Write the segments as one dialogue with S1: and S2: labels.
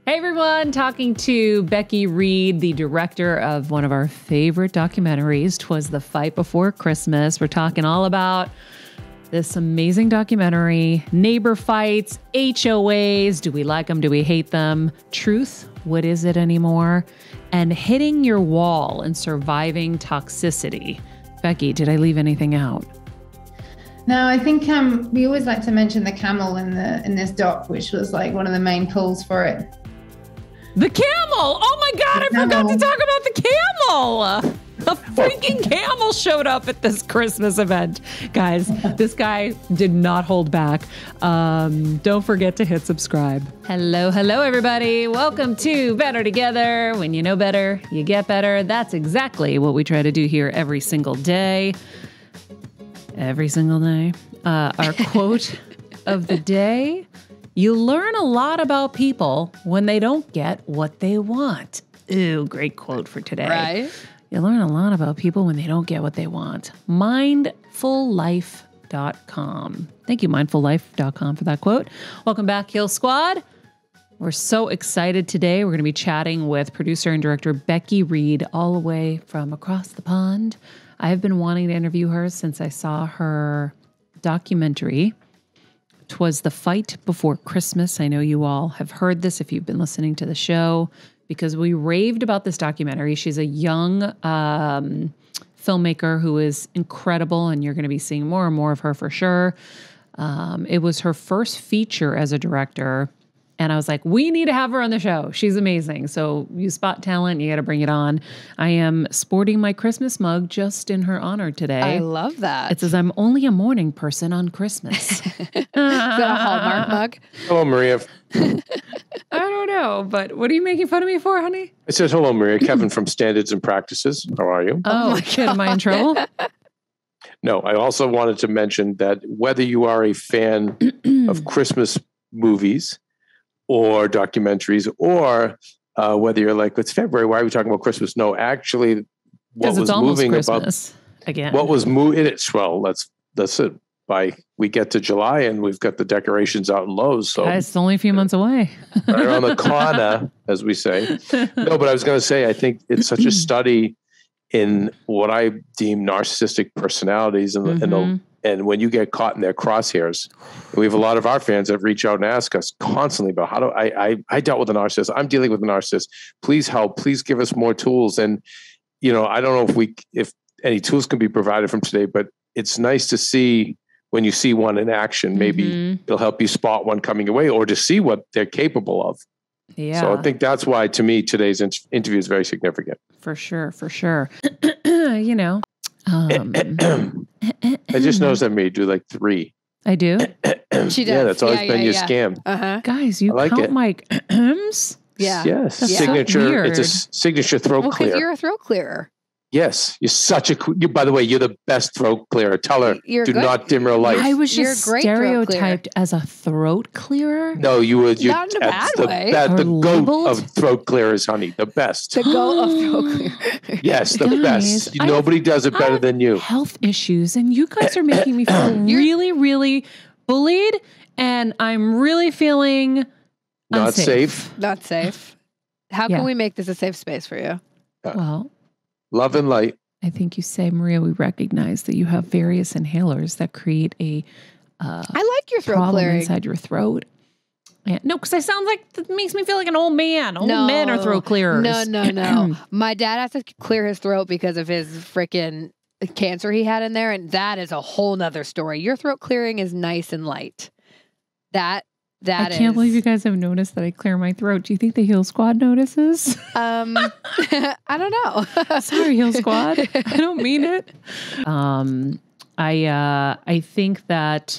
S1: Hey everyone, talking to Becky Read, the director of one of our favorite documentaries, Twas the Fight Before Christmas. We're talking all about this amazing documentary, neighbor fights, HOAs, do we like them, do we hate them, truth, what is it anymore, and hitting your wall and surviving toxicity. Becky, did I leave anything out?
S2: No, I think we always like to mention the camel in this doc, which was like one of the main pulls for it.
S1: The camel! Oh my God, I forgot to talk about the camel! A freaking camel showed up at this Christmas event. Guys, this guy did not hold back. Don't forget to hit subscribe. Hello, everybody. Welcome to Better Together. When you know better, you get better. That's exactly what we try to do here every single day. Every single day. Our quote of the day: you learn a lot about people when they don't get what they want. Ooh, great quote for today.
S3: Right?
S1: You learn a lot about people when they don't get what they want. Mindfullife.com. Thank you, mindfullife.com, for that quote. Welcome back, Heal Squad. We're so excited today. We're going to be chatting with producer and director Becky Read, all the way from across the pond. I've been wanting to interview her since I saw her documentary, Twas the Fight Before Christmas. I know you all have heard this if you've been listening to the show, because we raved about this documentary. She's a young filmmaker who is incredible, and you're going to be seeing more and more of her for sure. It was her first feature as a director, and I was like, we need to have her on the show. She's amazing. So you spot talent, you got to bring it on. I am sporting my Christmas mug just in her honor today.
S3: I love that.
S1: It says, I'm only a morning person on Christmas.
S3: Is that a Hallmark mug?
S4: Hello, Maria.
S1: I don't know, but what are you making fun of me for, honey?
S4: It says, hello, Maria. Kevin from Standards and Practices. How are you?
S1: Oh shit, am I in trouble?
S4: No, I also wanted to mention that whether you are a fan of Christmas movies or documentaries, or whether you're like, it's February, why are we talking about Christmas? No, actually, what was moving
S1: Christmas again.
S4: What was moving? Well, that's it. We get to July and we've got the decorations out in Lowe's. So
S1: guys, it's only a few months away.
S4: Right around the corner, as we say. No, but I was going to say, I think it's such a study in what I deem narcissistic personalities, and when you get caught in their crosshairs. We have a lot of our fans that reach out and ask us constantly about how do I dealt with a narcissist. I'm dealing with a narcissist. Please help. Please give us more tools. And I don't know if any tools can be provided from today, but it's nice to see. When you see one in action, maybe it'll help you spot one coming away, or to see what they're capable of.
S1: Yeah.
S4: So I think that's why, to me, today's interview is very significant.
S1: For sure.
S4: I just noticed that Marie do like 3.
S1: I do.
S3: She does.
S4: Yeah, that's always been your scam.
S3: Uh-huh.
S1: Guys, you
S4: like
S1: count
S4: it.
S1: my M's?
S3: Yeah.
S4: Yes.
S1: That's
S4: Signature.
S1: so weird.
S4: It's a signature throat
S3: Well,
S4: clear.
S3: because you're a throat clearer.
S4: Yes, you're such a. By the way, you're the best throat clearer. Tell her, do not dim her light.
S1: I was just
S3: You're a great throat
S1: stereotyped as a throat clearer.
S4: No, you would. You're
S3: Not in a bad way.
S4: The
S1: Labeled?
S4: goat of throat clearers, honey. The best.
S3: The goat of throat clearer.
S4: Yes, the
S1: Guys,
S4: best. Nobody does it better than you.
S1: Health issues, and you guys are making me feel really, really bullied, and I'm really feeling
S4: Not
S1: unsafe.
S4: safe.
S3: Not safe. How
S1: Yeah.
S3: can we make this a safe space for you?
S1: Well,
S4: Love and light.
S1: I think you say, Maria, we recognize that you have various inhalers that create a
S3: I like your throat
S1: problem
S3: clearing.
S1: inside your throat. And, no, because I sound like, it makes me feel like an old man. Old men are throat clearers.
S3: No. My dad has to clear his throat because of his freaking cancer he had in there, and that is a whole nother story. Your throat clearing is nice and light. I
S1: can't believe you guys have noticed that I clear my throat. Do you think the Heal Squad notices?
S3: I don't know.
S1: Sorry, Heal Squad. I don't mean it. I think that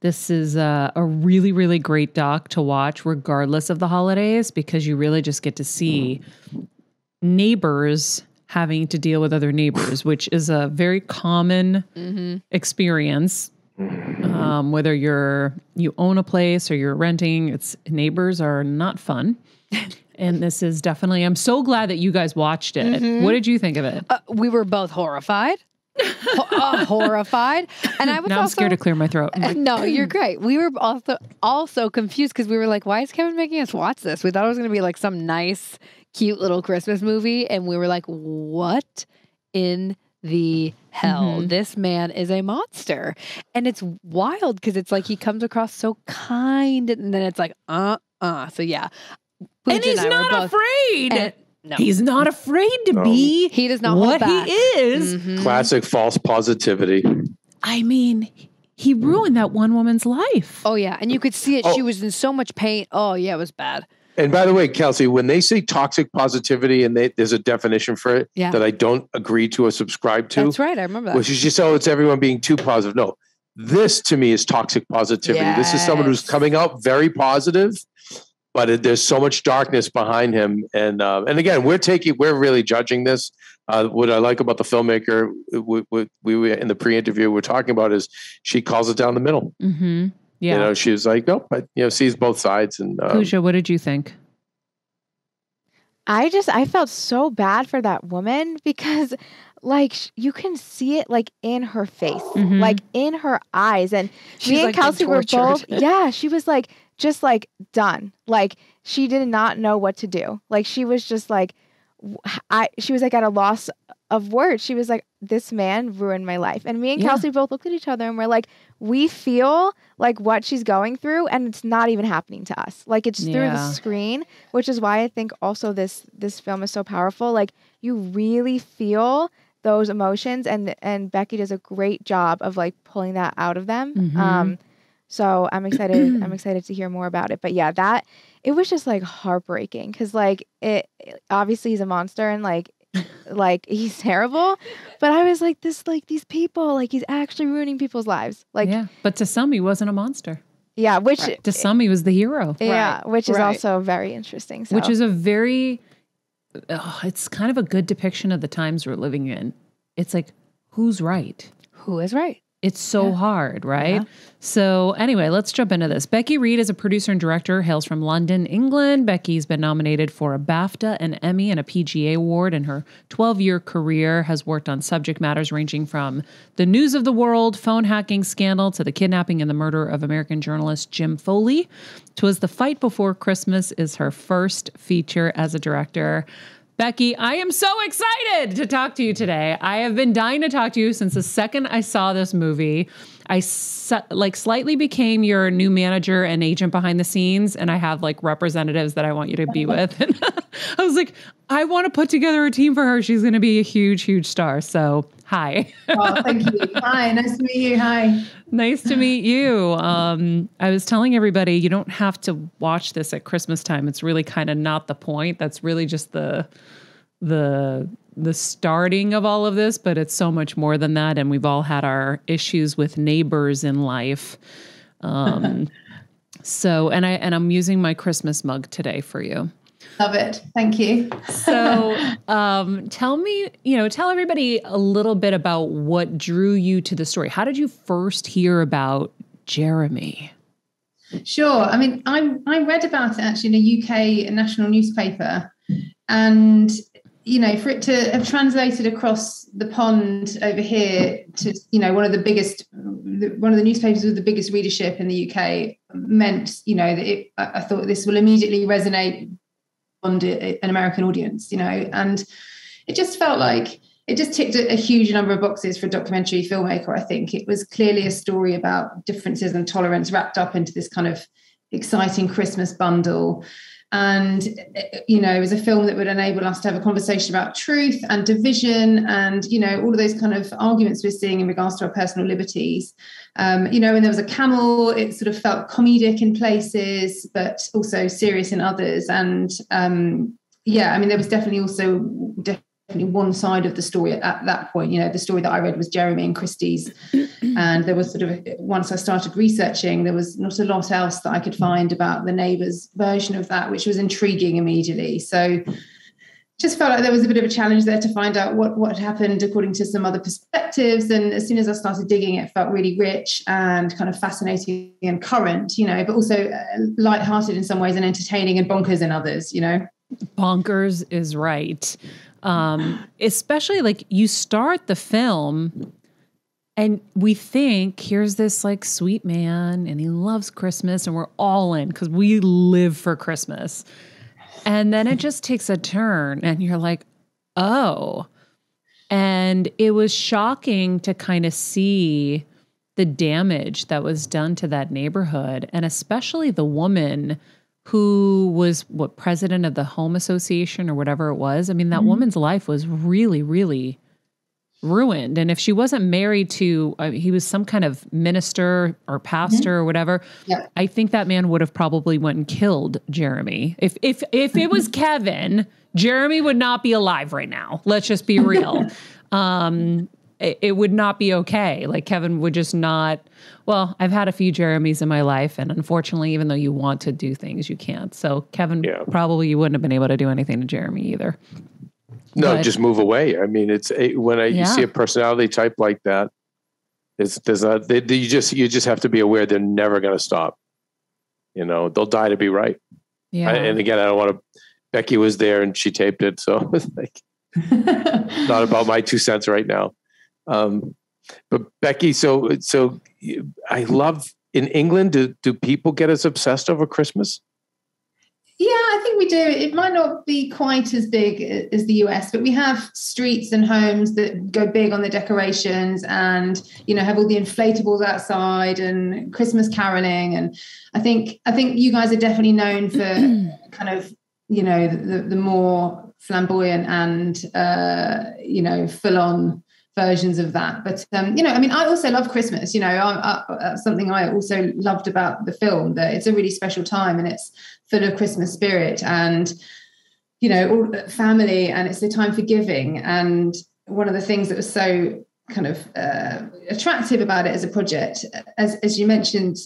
S1: this is a really, really great doc to watch regardless of the holidays, because you really just get to see neighbors having to deal with other neighbors, which is a very common experience. Whether you own a place or you're renting, neighbors are not fun. And this is definitely, I'm so glad that you guys watched it. What did you think of it?
S3: We were both horrified. horrified. And I was
S1: now I'm scared to clear my throat.
S3: No, you're great. We were also confused because we were like, why is Kevin making us watch this? We thought it was going to be like some nice, cute little Christmas movie. And we were like, what in the hell? This man is a monster. And it's wild because it's like he comes across so kind. And then it's like, So yeah.
S1: And he's not afraid.
S3: No.
S1: He's not afraid to be.
S3: He does not
S1: what
S3: hold back.
S1: He is.
S4: Classic false positivity.
S1: I mean, he ruined that one woman's life.
S3: Oh yeah, and you could see it. She was in so much pain. Oh yeah, it was bad.
S4: And by the way, Kelsey, when they say toxic positivity and there's a definition for it that I don't agree to or subscribe to.
S3: That's right. I remember that.
S4: Which is just, it's everyone being too positive. No, this to me is toxic positivity.
S3: Yes.
S4: This is someone who's coming out very positive, but there's so much darkness behind him. And again, we're really judging this. What I like about the filmmaker, we were in the pre-interview we're talking about is she calls it down the middle.
S1: Mm-hmm. Yeah.
S4: She was like, no, but sees both sides. And
S1: Pooja, what did you think?
S5: I felt so bad for that woman because like you can see it like in her face, like in her eyes. And me and Kelsey were both, she was like, just like done. Like she did not know what to do. Like she was just like, she was like at a loss of words. She was like, this man ruined my life. And me and Kelsey both looked at each other and we're like, we feel like what she's going through and it's not even happening to us. Like it's through the screen, which is why I think also this film is so powerful. Like you really feel those emotions and Becky does a great job of like pulling that out of them. So I'm excited to hear more about it. But yeah, it was just like heartbreaking because like it obviously he's a monster and like he's terrible. But I was like these people, like he's actually ruining people's lives. Like
S1: but to some he wasn't a monster.
S5: Yeah, which
S1: to some he was the hero.
S5: Yeah, which is also very interesting. So.
S1: Which is a very it's kind of a good depiction of the times we're living in. It's like who's right?
S3: Who is right?
S1: It's so hard, right? Yeah. So anyway, let's jump into this. Becky Read is a producer and director, hails from London, England. Becky's been nominated for a BAFTA, an Emmy, and a PGA award in her 12-year career, has worked on subject matters ranging from the news of the world, phone hacking scandal, to the kidnapping and the murder of American journalist Jim Foley. Twas the Fight Before Christmas is her first feature as a director. Becky, I am so excited to talk to you today. I have been dying to talk to you since the second I saw this movie. I slightly became your new manager and agent behind the scenes, and I have like representatives that I want you to be with. And I was like, I want to put together a team for her. She's going to be a huge, huge star. So hi.
S2: Oh, thank you. Hi, nice to meet you. Hi.
S1: Nice to meet you. I was telling everybody, you don't have to watch this at Christmas time. It's really kind of not the point. That's really just the starting of all of this, but it's so much more than that. And we've all had our issues with neighbors in life. So, and I'm using my Christmas mug today for you.
S2: Love it. Thank you.
S1: So, tell everybody a little bit about what drew you to the story. How did you first hear about Jeremy?
S2: Sure. I mean, I read about it actually in a UK national newspaper, and for it to have translated across the pond over here to, one of the newspapers with the biggest readership in the UK meant, that I thought this will immediately resonate on an American audience, and it just felt like it just ticked a huge number of boxes for a documentary filmmaker. I think it was clearly a story about differences and tolerance wrapped up into this kind of exciting Christmas bundle. And, it was a film that would enable us to have a conversation about truth and division and, all of those kind of arguments we're seeing in regards to our personal liberties. And there was a camel, it sort of felt comedic in places, but also serious in others. And there was definitely one side of the story at that point. The story that I read was Jeremy and Christie's. And there was once I started researching, there was not a lot else that I could find about the neighbours version of that, which was intriguing immediately. So just felt like there was a bit of a challenge there to find out what happened according to some other perspectives. And as soon as I started digging, it felt really rich and kind of fascinating and current, but also lighthearted in some ways and entertaining and bonkers in others,
S1: Bonkers is right. especially like you start the film and we think here's this like sweet man and he loves Christmas and we're all in because we live for Christmas. And then it just takes a turn and you're like, oh. And it was shocking to kind of see the damage that was done to that neighborhood, and especially the woman who was president of the home association or whatever it was. I mean, that woman's life was really, really ruined. And if she wasn't married to, he was some kind of minister or pastor or whatever, I think that man would have probably went and killed Jeremy. If it was Kevin, Jeremy would not be alive right now. Let's just be real. It would not be okay. Like Kevin would just not, well, I've had a few Jeremys in my life. And unfortunately, even though you want to do things, you can't. So Kevin, probably you wouldn't have been able to do anything to Jeremy either.
S4: No, just move away. I mean, it's when you see a personality type like that, you just have to be aware they're never going to stop. You know, they'll die to be right. Yeah. And again, I don't want to, Becky was there and she taped it. So it's like, not about my 2 cents right now. But Becky, so I love in England, do people get as obsessed over Christmas?
S2: Yeah, I think we do. It might not be quite as big as the US, but we have streets and homes that go big on the decorations and, you know, have all the inflatables outside and Christmas caroling. And I think you guys are definitely known for kind of, you know, the more flamboyant and, you know, full on versions of that. But, you know, I mean, I also love Christmas, you know, that's something I also loved about the film, that it's a really special time and it's full of Christmas spirit and, you know, all family, and it's the time for giving. And one of the things that was so kind of attractive about it as a project, as you mentioned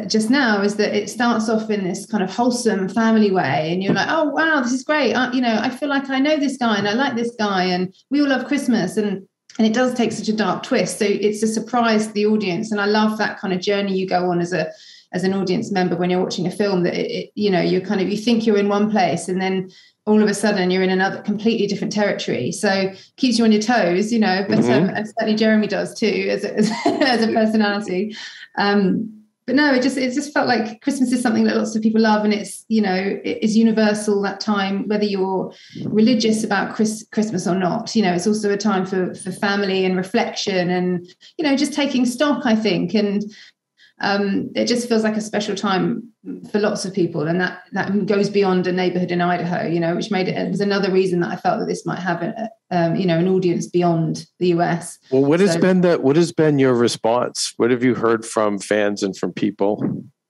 S2: just now, is that it starts off in this kind of wholesome family way, and you're like, oh wow, this is great. You know, I feel like I know this guy and I like this guy and we all love Christmas, and it does take such a dark twist. So it's a surprise to the audience, and I love that kind of journey you go on as an audience member when you're watching a film, that you know, you think you're in one place and then all of a sudden you're in another completely different territory. So keeps you on your toes, you know, but and certainly Jeremy does too as a personality. But no, it just felt like Christmas is something that lots of people love, and it's, you know, it is universal that time, whether you're religious about Christmas or not. You know, it's also a time for family and reflection and, you know, just taking stock, I think. And it just feels like a special time for lots of people, and that goes beyond a neighborhood in Idaho, you know, which it was another reason that I felt that this might have you know, an audience beyond the US.
S4: Well, what has been your response? What have you heard from fans and from people?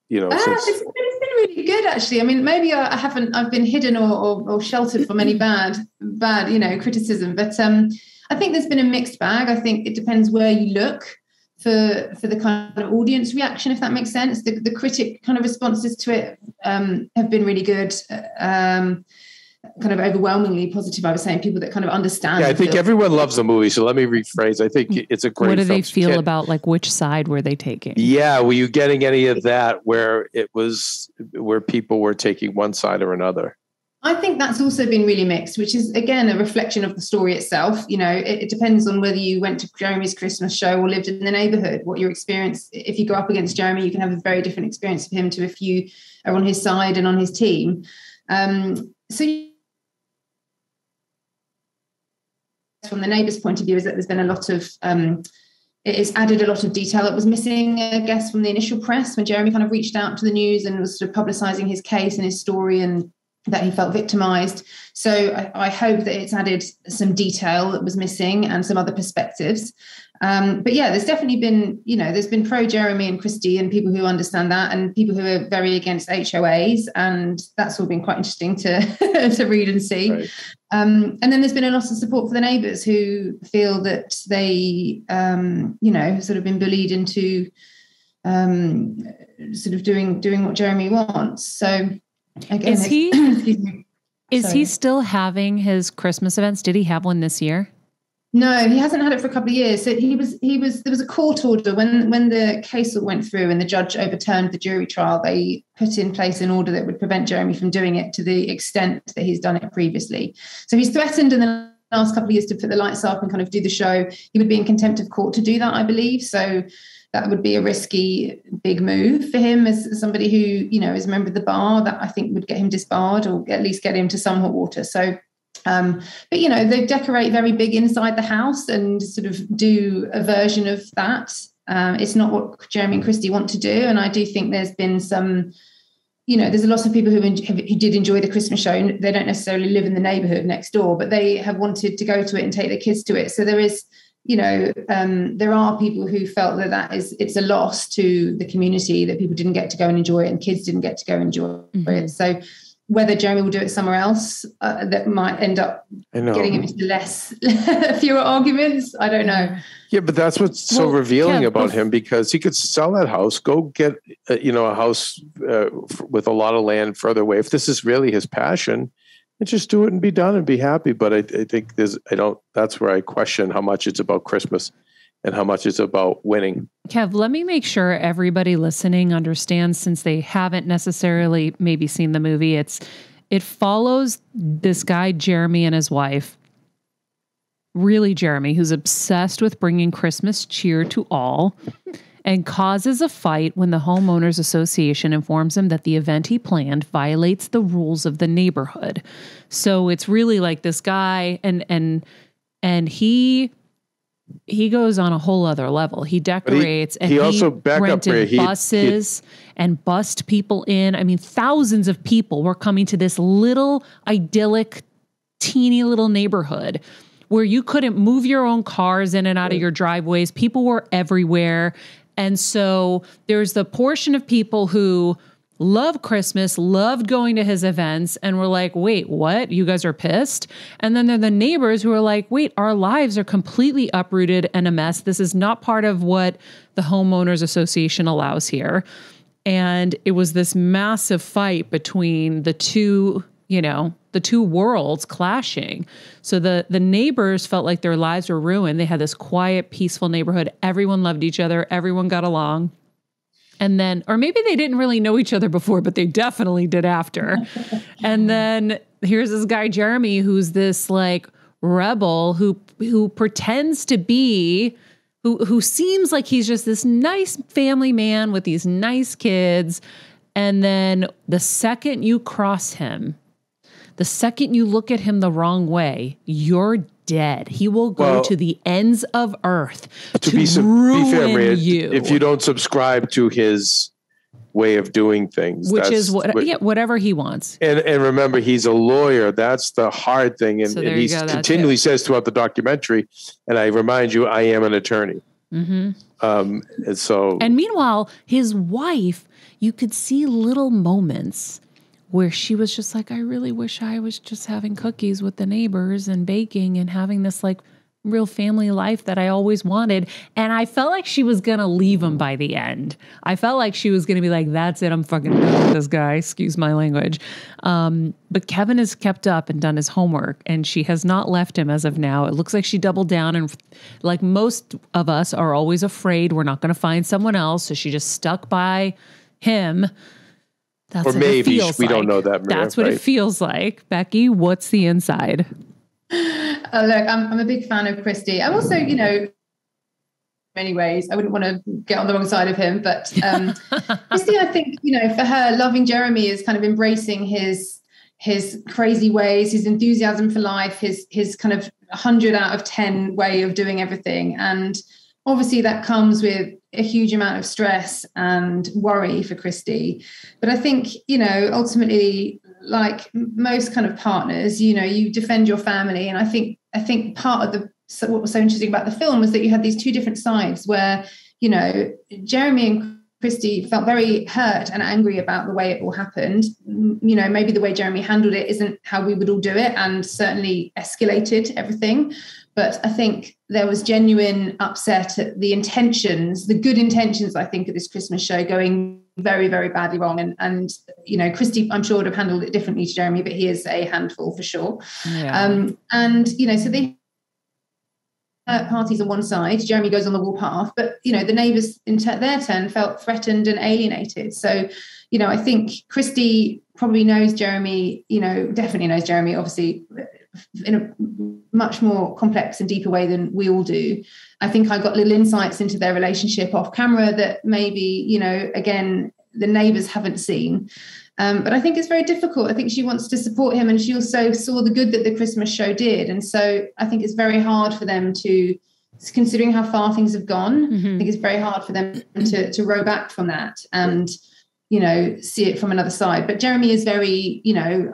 S4: You know,
S2: it's been really good, actually. I mean, maybe I've been hidden or sheltered from any bad, you know, criticism, but I think there's been a mixed bag. I think it depends where you look for the kind of audience reaction, if that makes sense. The critic kind of responses to it have been really good, kind of overwhelmingly positive, I was saying, people that kind of understand.
S4: Yeah, I think everyone loves the movie, so let me rephrase. I think it's a great
S1: What do
S4: film.
S1: they feel about, like, which side were they taking?
S4: Yeah, were you getting any of that where people were taking one side or another?
S2: I think that's also been really mixed, which is, again, a reflection of the story itself. You know, it depends on whether you went to Jeremy's Christmas show or lived in the neighborhood, what your experience. If you go up against Jeremy, you can have a very different experience of him to if you are on his side and on his team. So from the neighbours' point of view, is that there's been a lot of, it has added a lot of detail that was missing, I guess, from the initial press when Jeremy kind of reached out to the news and was sort of publicising his case and his story, and that he felt victimised. So I hope that it's added some detail that was missing and some other perspectives. But yeah, there's definitely been, you know, there's been pro Jeremy and Christy and people who understand that, and people who are very against HOAs, and that's all been quite interesting to to read and see. Right. And then there's been a lot of support for the neighbours who feel that they, you know, sort of been bullied into sort of doing what Jeremy wants. So again,
S1: is he still having his Christmas events? Did he have one this year?
S2: No, he hasn't had it for a couple of years. So there was a court order when the case went through and the judge overturned the jury trial. They put in place an order that would prevent Jeremy from doing it to the extent that he's done it previously. So he's threatened in the last couple of years to put the lights up and kind of do the show, he would be in contempt of court to do that, I believe. So that would be a risky big move for him as somebody who, you know, is a member of the bar. That I think would get him disbarred or at least get him to some hot water. So, but, you know, they decorate very big inside the house and sort of do a version of that. It's not what Jeremy and Christy want to do. And I do think there's been some, you know, there's a lot of people who did enjoy the Christmas show. They don't necessarily live in the neighborhood next door, but they have wanted to go to it and take their kids to it. So there is, you know, there are people who felt that it's a loss to the community that people didn't get to go and enjoy it and kids didn't get to go and enjoy it. So whether Jeremy will do it somewhere else, that might end up getting him into fewer arguments. I don't know.
S4: Yeah, but that's what's so revealing about him, because he could sell that house, go get a house with a lot of land further away. If this is really his passion, and just do it and be done and be happy. But I think that's where I question how much it's about Christmas and how much it's about winning.
S1: Kev, let me make sure everybody listening understands, since they haven't necessarily maybe seen the movie. It follows this guy, Jeremy, and his wife, really Jeremy, who's obsessed with bringing Christmas cheer to all, and causes a fight when the homeowners association informs him that the event he planned violates the rules of the neighborhood. So it's really like this guy and he goes on a whole other level. He decorates and he also rented buses and bussed people in. I mean, thousands of people were coming to this little idyllic, teeny little neighborhood where you couldn't move your own cars in and out of your driveways. People were everywhere. And so there's the portion of people who love Christmas, loved going to his events, and were like, wait, what? You guys are pissed? And then there are the neighbors who are like, wait, our lives are completely uprooted and a mess. This is not part of what the homeowners association allows here. And it was this massive fight between the two worlds clashing. So the neighbors felt like their lives were ruined. They had this quiet, peaceful neighborhood. Everyone loved each other. Everyone got along. And then, or maybe they didn't really know each other before, but they definitely did after. And then here's this guy, Jeremy, who's this like rebel who pretends to be, who seems like he's just this nice family man with these nice kids. And then the second you cross him, the second you look at him the wrong way, you're dead. He will go to the ends of earth to ruin fair, you.
S4: If you don't subscribe to his way of doing things.
S1: Which is whatever he wants.
S4: And remember, he's a lawyer. That's the hard thing. And he continually says throughout the documentary, and I remind you, I am an attorney.
S1: Mm-hmm.
S4: And
S1: meanwhile, his wife, you could see little moments where she was just like, I really wish I was just having cookies with the neighbors and baking and having this like real family life that I always wanted. And I felt like she was going to leave him by the end. I felt like she was going to be like, that's it. I'm fucking done with this guy. Excuse my language. But Kevin has kept up and done his homework, and she has not left him as of now. It looks like she doubled down, and like most of us are always afraid we're not going to find someone else. So she just stuck by him. That's
S4: or maybe we don't know that.
S1: That's what it feels like. Becky, what's the inside?
S2: Look, I'm a big fan of Christy. I'm also, in many ways, I wouldn't want to get on the wrong side of him, but Christy, I think, for her, loving Jeremy is kind of embracing his crazy ways, his enthusiasm for life, his kind of 100 out of 10 way of doing everything. And obviously that comes with a huge amount of stress and worry for Christy. But I think, ultimately, like most kind of partners, you defend your family. And I think part of what was so interesting about the film was that you had these two different sides where, Jeremy and Christy felt very hurt and angry about the way it all happened. Maybe the way Jeremy handled it isn't how we would all do it, and certainly escalated everything. But I think there was genuine upset at the good intentions, I think, of this Christmas show going very, very badly wrong. And Christy, I'm sure, would have handled it differently to Jeremy, but he is a handful for sure. Yeah. So they parties on one side, Jeremy goes on the warpath, but, the neighbours in their turn felt threatened and alienated. So, I think Christy probably knows Jeremy, definitely knows Jeremy, obviously, in a much more complex and deeper way than we all do. I think I got little insights into their relationship off camera that maybe, again, the neighbours haven't seen. But I think it's very difficult. I think she wants to support him, and she also saw the good that the Christmas show did. And so I think it's very hard for them to, considering how far things have gone, I think it's very hard for them to row back from that and, see it from another side. But Jeremy is very,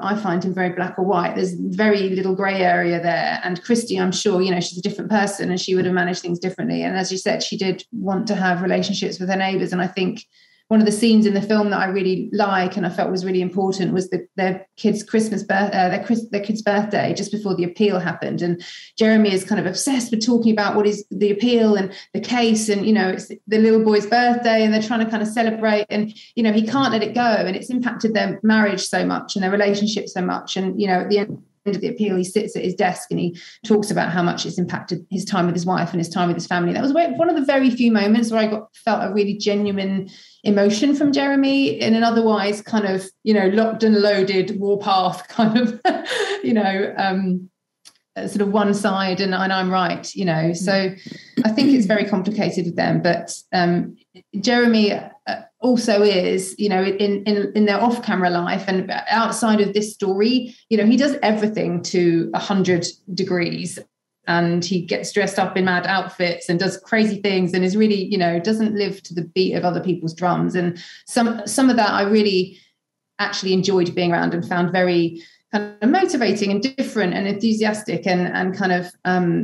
S2: I find him very black or white. There's very little grey area there. And Christy, I'm sure, she's a different person and she would have managed things differently. And as you said, she did want to have relationships with her neighbours. And I think one of the scenes in the film that I really like and I felt was really important was their kid's their kid's birthday just before the appeal happened. And Jeremy is kind of obsessed with talking about what is the appeal and the case, and it's the little boy's birthday and they're trying to kind of celebrate, and he can't let it go, and it's impacted their marriage so much and their relationship so much. And at the end of the appeal, he sits at his desk and he talks about how much it's impacted his time with his wife and his time with his family. That was one of the very few moments where I felt a really genuine emotion from Jeremy in an otherwise kind of, locked and loaded warpath kind of, sort of one side and I'm right, So I think it's very complicated with them. But Jeremy also is, in their off-camera life and outside of this story, he does everything to 100 degrees. And he gets dressed up in mad outfits and does crazy things and is really, doesn't live to the beat of other people's drums. And some of that I really actually enjoyed being around and found very kind of motivating and different and enthusiastic and kind of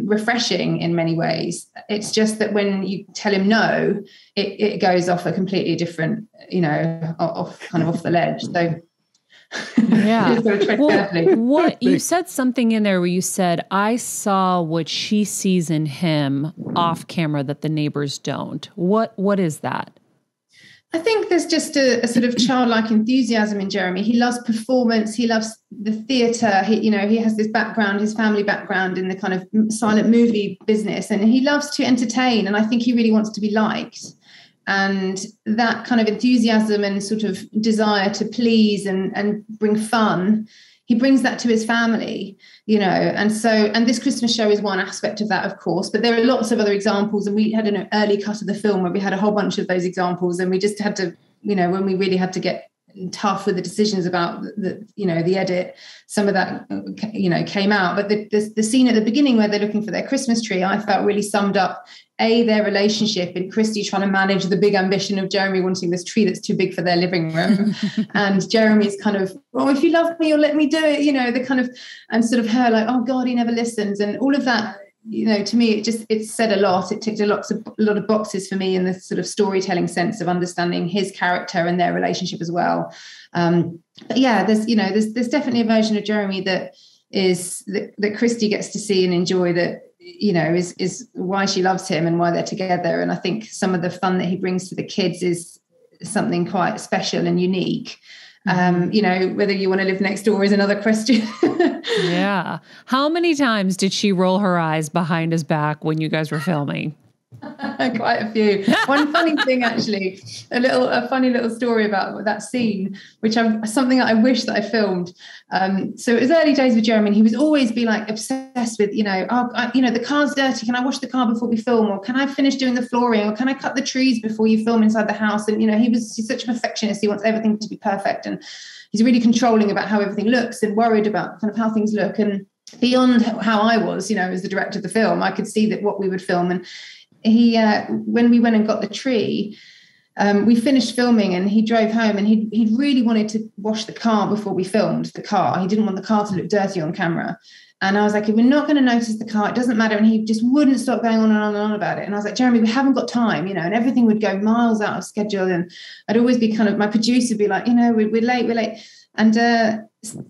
S2: refreshing in many ways. It's just that when you tell him no, it goes off a completely different, off the ledge. So
S1: yeah. What you said something in there where you said, I saw what she sees in him off camera that the neighbors don't. What is that?
S2: I think there's just a sort of childlike enthusiasm in Jeremy. He loves performance. He loves the theatre. He has this background, his family background in the kind of silent movie business, and he loves to entertain. And I think he really wants to be liked. And that kind of enthusiasm and sort of desire to please and bring fun, he brings that to his family, and this Christmas show is one aspect of that, of course, but there are lots of other examples. And we had an early cut of the film where we had a whole bunch of those examples, and we just had to, when we really had to get tough with the decisions about the edit, some of that, came out. But the scene at the beginning where they're looking for their Christmas tree, I felt really summed up their relationship and Christy trying to manage the big ambition of Jeremy wanting this tree that's too big for their living room. And Jeremy's kind of, well, if you love me, you'll let me do it, the kind of, and sort of her like, oh God, he never listens. And all of that, to me, it said a lot. It ticked a lot of boxes for me in the sort of storytelling sense of understanding his character and their relationship as well. But yeah, there's definitely a version of Jeremy that Christy gets to see and enjoy, that is why she loves him and why they're together. And I think some of the fun that he brings to the kids is something quite special and unique. Whether you want to live next door is another question.
S1: Yeah. How many times did she roll her eyes behind his back when you guys were filming?
S2: Quite a few. One funny thing, actually, a funny little story about that scene, something that I wish that I filmed. So it was early days with Jeremy, and he would always be like obsessed with, the car's dirty. Can I wash the car before we film? Or can I finish doing the flooring? Or can I cut the trees before you film inside the house? And, he's such a perfectionist. He wants everything to be perfect. And he's really controlling about how everything looks and worried about kind of how things look. And beyond how I was, as the director of the film, I could see that what we would film. And he, when we went and got the tree, we finished filming and he drove home, and he really wanted to wash the car before we filmed the car. He didn't want the car to look dirty on camera. And I was like, if we're not going to notice the car, it doesn't matter. And he just wouldn't stop going on and on and on about it. And I was like, Jeremy, we haven't got time, and everything would go miles out of schedule. And I'd always be my producer would be like, we're late. And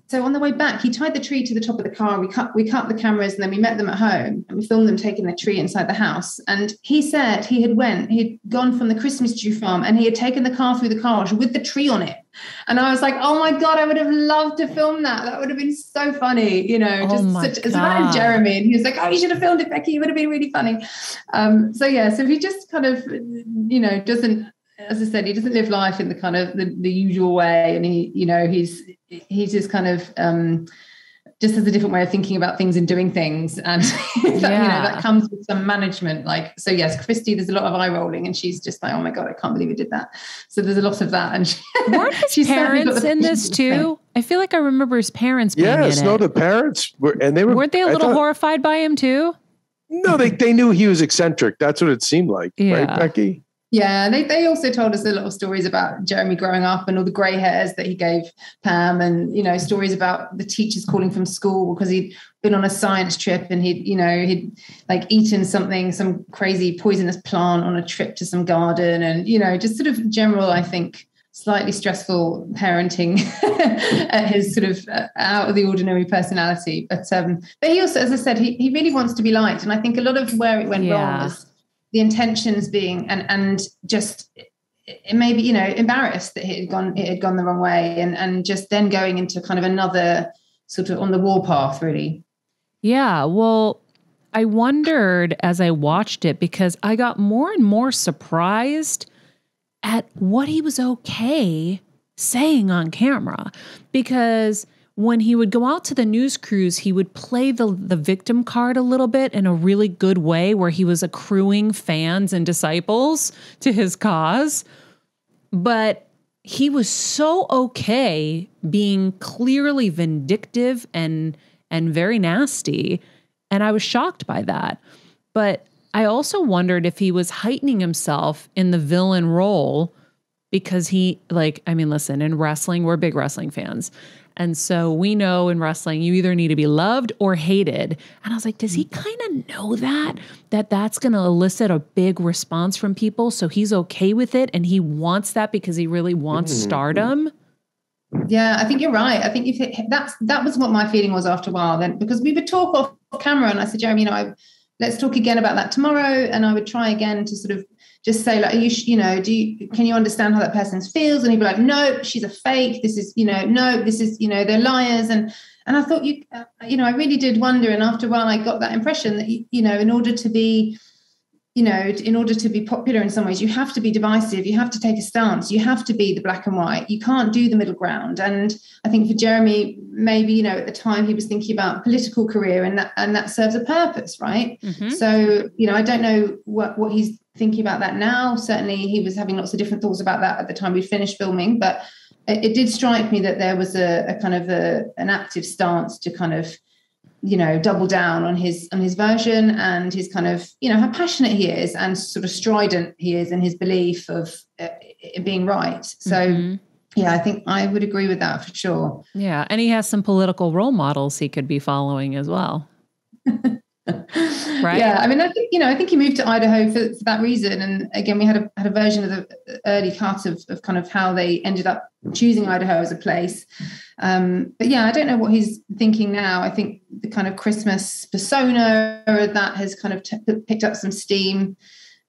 S2: so on the way back, he tied the tree to the top of the car. We cut the cameras, and then we met them at home and we filmed them taking the tree inside the house. And he said he'd gone from the Christmas tree farm and he had taken the car through the car wash with the tree on it. And I was like, oh my God, I would have loved to film that. That would have been so funny, as well as Jeremy. And he was like, oh, you should have filmed it, Becky. It would have been really funny. So he just kind of, doesn't, as I said, he doesn't live life in the kind of the usual way. And he's just kind of just has a different way of thinking about things and doing things. And that comes with some management. Like, so yes, Christy, there's a lot of eye rolling, and she's just like, oh my God, I can't believe we did that. So there's a lot of that. And
S1: weren't his parents in this too? I feel like I remember his parents being in it.
S4: No, the parents weren't they
S1: a little horrified by him too?
S4: No, they knew he was eccentric. That's what it seemed like, right, Becky?
S2: Yeah, they also told us a lot of stories about Jeremy growing up and all the grey hairs that he gave Pam, and stories about the teachers calling from school because he'd been on a science trip and he'd like eaten some crazy poisonous plant on a trip to some garden, and just sort of general, I think, slightly stressful parenting at his sort of out of the ordinary personality. But he also, as I said, he really wants to be liked, and I think a lot of where it went wrong was the intentions being and just maybe embarrassed that it had gone the wrong way, and just then going into kind of another sort of on the warpath, really.
S1: Yeah, well, I wondered as I watched it, because I got more and more surprised at what he was okay saying on camera, because when he would go out to the news crews, he would play the victim card a little bit in a really good way, where he was accruing fans and disciples to his cause. But he was so okay being clearly vindictive and very nasty. And I was shocked by that. But I also wondered if he was heightening himself in the villain role, because listen, in wrestling, we're big wrestling fans. And so we know in wrestling, you either need to be loved or hated. And I was like, does he kind of know that's going to elicit a big response from people? So he's okay with it, and he wants that because he really wants stardom.
S2: Yeah, I think you're right. I think that was what my feeling was after a while then, because we would talk off camera, and I said, Jeremy, let's talk again about that tomorrow. And I would try again to sort of just say, like, can you understand how that person feels? And he'd be like, no, she's a fake. This is, no, this is, they're liars. And I thought, I really did wonder. And after a while, I got that impression that, in order to be popular in some ways, you have to be divisive. You have to take a stance. You have to be the black and white. You can't do the middle ground. And I think for Jeremy, maybe, at the time he was thinking about political career, and that serves a purpose, right? Mm-hmm. So, I don't know what he's thinking about that now. Certainly he was having lots of different thoughts about that at the time we'd finished filming, but it did strike me that there was a kind of an active stance to kind of, double down on his version, and his kind of, how passionate he is and sort of strident he is in his belief of it being right. So yeah, I think I would agree with that for sure.
S1: Yeah. And he has some political role models he could be following as well. Right.
S2: Yeah. I mean, I think he moved to Idaho for that reason. And again, we had a version of the early cut of kind of how they ended up choosing Idaho as a place. But yeah, I don't know what he's thinking now. I think the kind of Christmas persona that has kind of picked up some steam.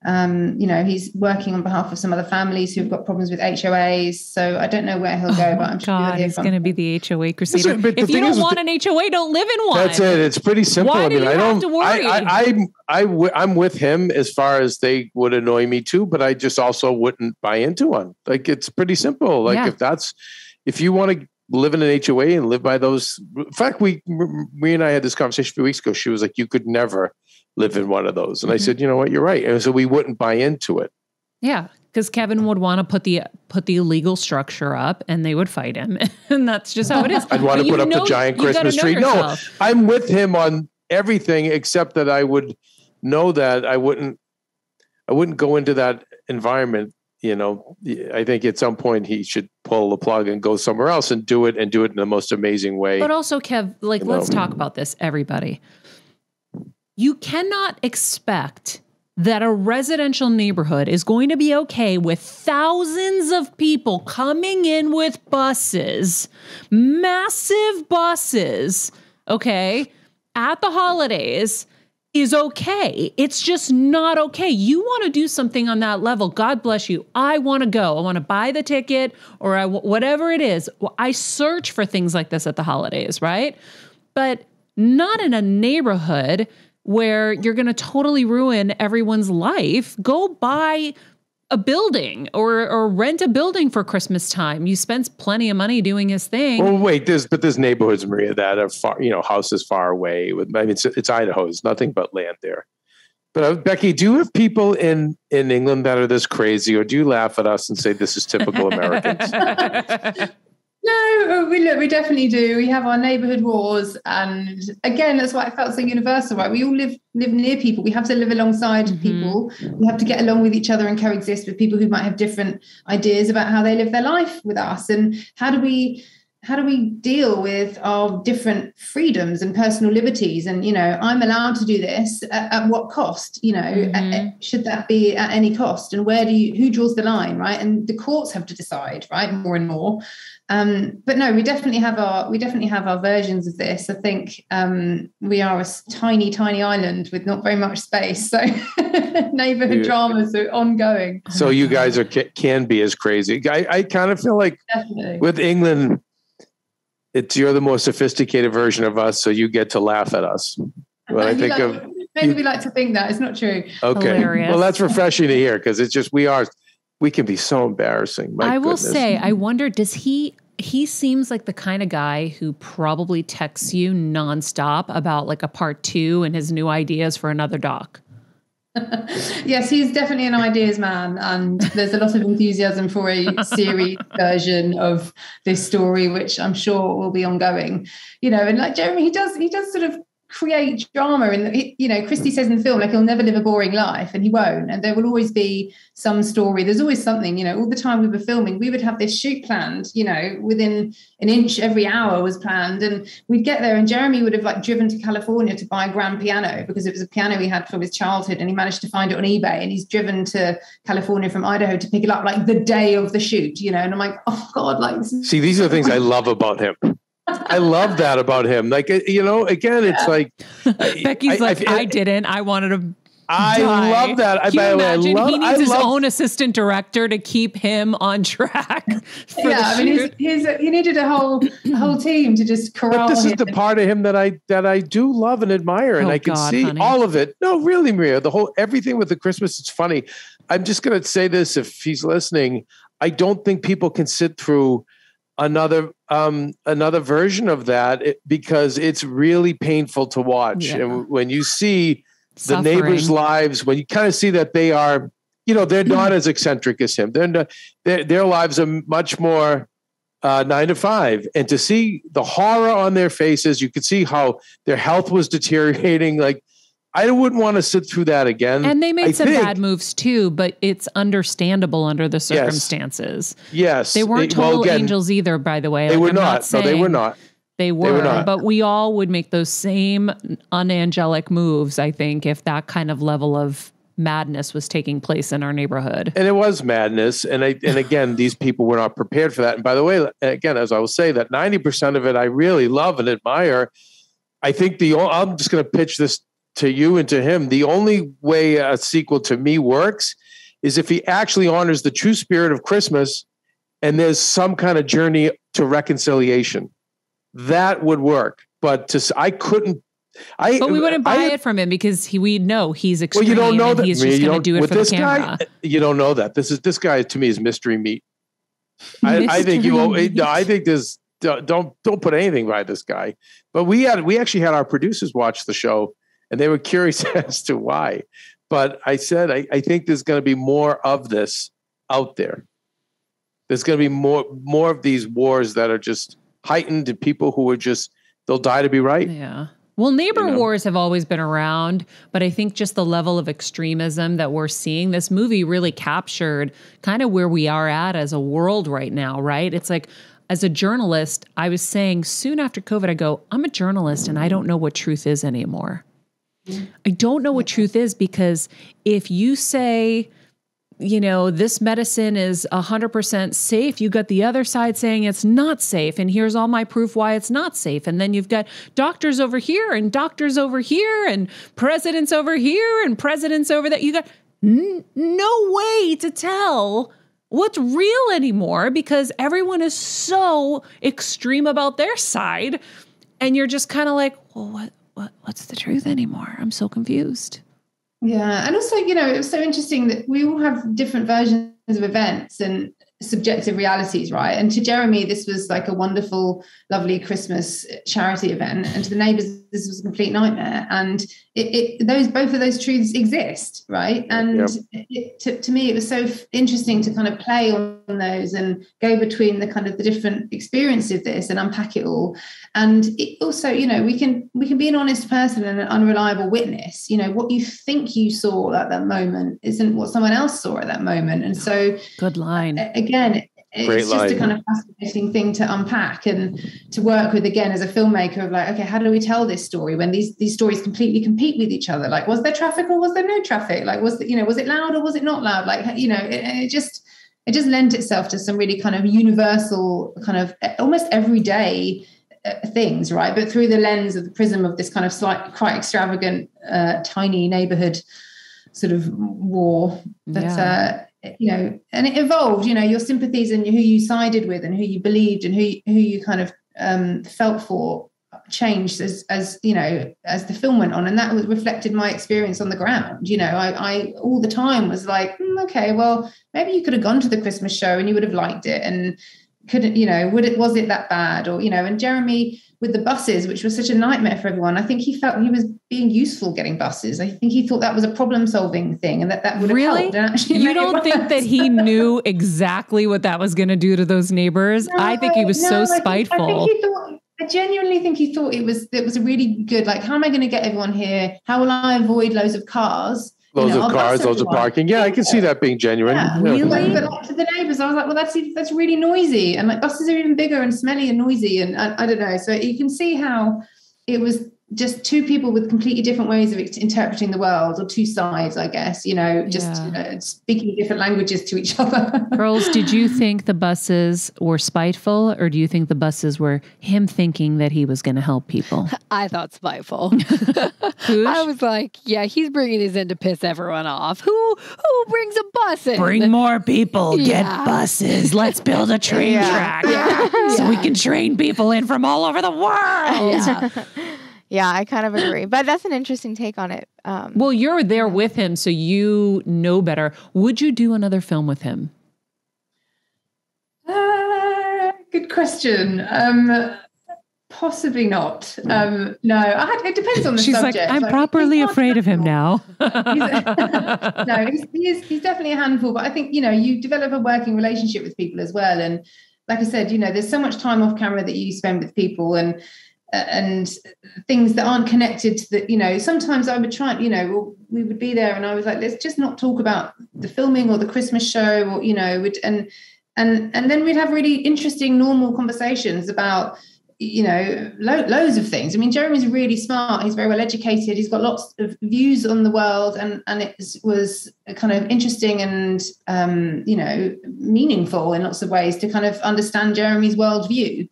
S2: He's working on behalf of some other families who've got problems with HOAs. So I don't know where he'll go, but I'm sure he's going
S1: to be the HOA crusader. If you don't want an HOA, don't live in one.
S4: That's it. It's pretty simple.
S1: Why do you have to worry?
S4: I'm with him as far as they would annoy me too, but I just also wouldn't buy into one. Like, it's pretty simple. Like, if you want to live in an HOA and live by those. In fact, we and I had this conversation a few weeks ago. She was like, you could never live in one of those. And I said, you know what, you're right. And so we wouldn't buy into it.
S1: Yeah. Because Kevin would want to put the illegal structure up, and they would fight him. And that's just how it is.
S4: I'd want to put up the giant Christmas tree. No, I'm with him on everything, except that I would know that I wouldn't go into that environment. I think at some point he should pull the plug and go somewhere else and do it in the most amazing way.
S1: But also, Kev, let's talk about this, everybody. You cannot expect that a residential neighborhood is going to be okay with thousands of people coming in with buses, massive buses, okay, at the holidays is okay. It's just not okay. You want to do something on that level, God bless you. I want to go. I want to buy the ticket, or whatever it is. I search for things like this at the holidays, right? But not in a neighborhood where you're going to totally ruin everyone's life. Go buy a building or rent a building for Christmas time. You spends plenty of money doing his thing.
S4: Well, wait, there's neighborhoods, Maria, that are far, houses far away. It's Idaho. It's nothing but land there. But Becky, do you have people in England that are this crazy, or do you laugh at us and say this is typical Americans?
S2: No, we definitely do. We have our neighborhood wars, and again, that's why it felt so universal, right? We all live near people. We have to live alongside people. We have to get along with each other and coexist with people who might have different ideas about how they live their life with us. And how do we deal with our different freedoms and personal liberties? And I'm allowed to do this at what cost? Should that be at any cost? And who draws the line, right? And the courts have to decide, right? More and more. But no, we definitely have our versions of this. I think we are a tiny island with not very much space, so neighborhood dramas are ongoing.
S4: So you guys can be as crazy. I kind of feel like definitely. With England, you're the more sophisticated version of us, so you get to laugh at us. When I think
S2: maybe we like to think that it's not true.
S4: Okay, hilarious. Well, that's refreshing to hear, because it's just we can be so embarrassing. I
S1: will say, I wonder, does he seems like the kind of guy who probably texts you nonstop about like a part 2 and his new ideas for another doc.
S2: Yes, he's definitely an ideas man, and there's a lot of enthusiasm for a series version of this story, which I'm sure will be ongoing. And like Jeremy, he does sort of create drama, and Christy says in the film, like, he'll never live a boring life, and he won't, and there will always be some story. There's always something. All the time we were filming, we would have this shoot planned, within an inch every hour was planned, and we'd get there, and Jeremy would have like driven to California to buy a grand piano, because it was a piano he had from his childhood, and he managed to find it on eBay, and he's driven to California from Idaho to pick it up like the day of the shoot, and I'm like, oh God, like,
S4: see, these are the things I love about him. I love that about him. Like, again, it's like
S1: Becky's I didn't. I wanted to.
S4: I love that.
S1: Can you imagine? He needs his own assistant director to keep him on track.
S2: He needed a whole team to just corral.
S4: But this is the part of him that I do love and admire, and I can see all of it. No, really, Maria, everything with the Christmas. It's funny. I'm just going to say this: if he's listening, I don't think people can sit through another version of that because it's really painful to watch. Yeah. And when you see the neighbors' lives, when you kind of see that they are, they're not as eccentric as him. Their lives are much more 9 to 5. And to see the horror on their faces, you could see how their health was deteriorating. Like, I wouldn't want to sit through that again.
S1: And they made some bad moves too, but it's understable under the circumstances.
S4: Yes.
S1: They weren't total angels either, by the way.
S4: They were not. No, they were not.
S1: They were not. But we all would make those same unangelic moves, I think, if that kind of level of madness was taking place in our neighborhood.
S4: And it was madness. And again, these people were not prepared for that. And by the way, again, as I will say, that 90% of it I really love and admire. I think I'm just going to pitch this to you and to him. The only way a sequel to me works is if he actually honors the true spirit of Christmas and there's some kind of journey to reconciliation. That would work. But but we wouldn't buy it from him because we know he's extreme. Well, you don't know that. He's just going to do it for the camera. You don't know that. This guy to me is mystery meat. I think there's don't put anything by this guy. But we actually had our producers watch the show and they were curious as to why. But I said, I think there's going to be more of this out there. There's going to be more of these wars that are just heightened and people who are they'll die to be right.
S1: Yeah. Well, neighbor wars have always been around, but I think just the level of extremism that we're seeing, this movie really captured kind of where we are at as a world right now, right? It's like, as a journalist, I was saying soon after COVID, I go, I'm a journalist and I don't know what truth is anymore. I don't know what truth is because if you say, this medicine is 100% safe, you got the other side saying it's not safe. And here's all my proof why it's not safe. And then you've got doctors over here and doctors over here and presidents over here and presidents over there. You got no way to tell what's real anymore because everyone is so extreme about their side. And you're just kind of like, well, what's the truth anymore? I'm so confused.
S2: Yeah. And also, it was so interesting that we all have different versions of events and subjective realities, right? And to Jeremy, this was like a wonderful, lovely Christmas charity event, and to the neighbours, this was a complete nightmare. And both of those truths exist, right? And to me, it was so interesting to kind of play on those and go between the different experiences of this and unpack it all. And it also, we can be an honest person and an unreliable witness. What you think you saw at that moment isn't what someone else saw at that moment. And so,
S1: good line.
S2: Again, it's just a kind of fascinating thing to unpack and to work with, again, as a filmmaker, of like, okay, how do we tell this story when these stories completely compete with each other? Like, was there traffic or was there no traffic? Like, was it loud or was it not loud? Like, it just lent itself to some really kind of universal, kind of almost everyday things, right? But through the lens of the prism of this kind of quite extravagant, tiny neighborhood sort of war that, and it evolved, your sympathies and who you sided with and who you believed and who you kind of felt for changed as the film went on. And that reflected my experience on the ground. I all the time was like, okay, well, maybe you could have gone to the Christmas show and you would have liked it. And was it that bad? Or, and Jeremy with the buses, which was such a nightmare for everyone, I think he felt he was being useful getting buses. I think he thought that was a problem-solving thing and that would have helped. And actually
S1: you don't think that he knew exactly what that was going to do to those neighbors? No, I think he was so spiteful.
S2: I genuinely think he thought it was a really good, like, how am I going to get everyone here? How will I avoid loads of cars?
S4: Loads of cars, loads of parking. Yeah, I can see that being genuine.
S2: Yeah. Really? But like, to the neighbours, I was like, well, that's really noisy. And like buses are even bigger and smelly and noisy. And I don't know. So you can see how it was just two people with completely different ways of interpreting the world, or two sides, I guess, speaking different languages to each other.
S1: Girls, did you think the buses were spiteful, or do you think the buses were him thinking that he was going to help people?
S3: I thought spiteful. I was like, yeah, he's bringing these in to piss everyone off. Who brings a bus in?
S1: Bring more people, get buses. Let's build a train track so we can train people in from all over the world.
S3: Yeah.
S5: Yeah, I kind of agree. But that's an interesting take on it.
S1: Well, you're there with him, so you know better. Would you do another film with him?
S2: Good question. Possibly not. No, it depends on the
S1: She's
S2: subject.
S1: Like, I'm properly afraid of him now.
S2: He's definitely a handful. But I think, you develop a working relationship with people as well. And like I said, there's so much time off camera that you spend with people and things that aren't connected to the, sometimes I would try, we would be there and I was like, let's just not talk about the filming or the Christmas show or, and then we'd have really interesting, normal conversations about, loads of things. I mean, Jeremy's really smart. He's very well educated. He's got lots of views on the world and it was kind of interesting and, meaningful in lots of ways to kind of understand Jeremy's worldview.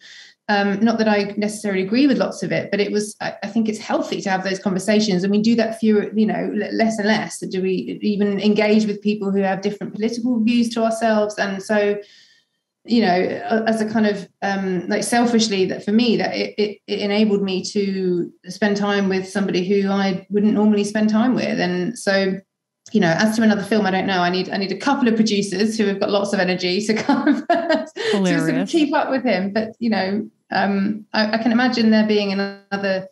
S2: Not that I necessarily agree with lots of it, but I think it's healthy to have those conversations, and we do that fewer, less and less. Do we even engage with people who have different political views to ourselves? And so, as a kind of like selfishly, that for me, that it enabled me to spend time with somebody who I wouldn't normally spend time with. And so, as to another film, I don't know. I need a couple of producers who have got lots of energy to kind of to sort of keep up with him. But I can imagine there being another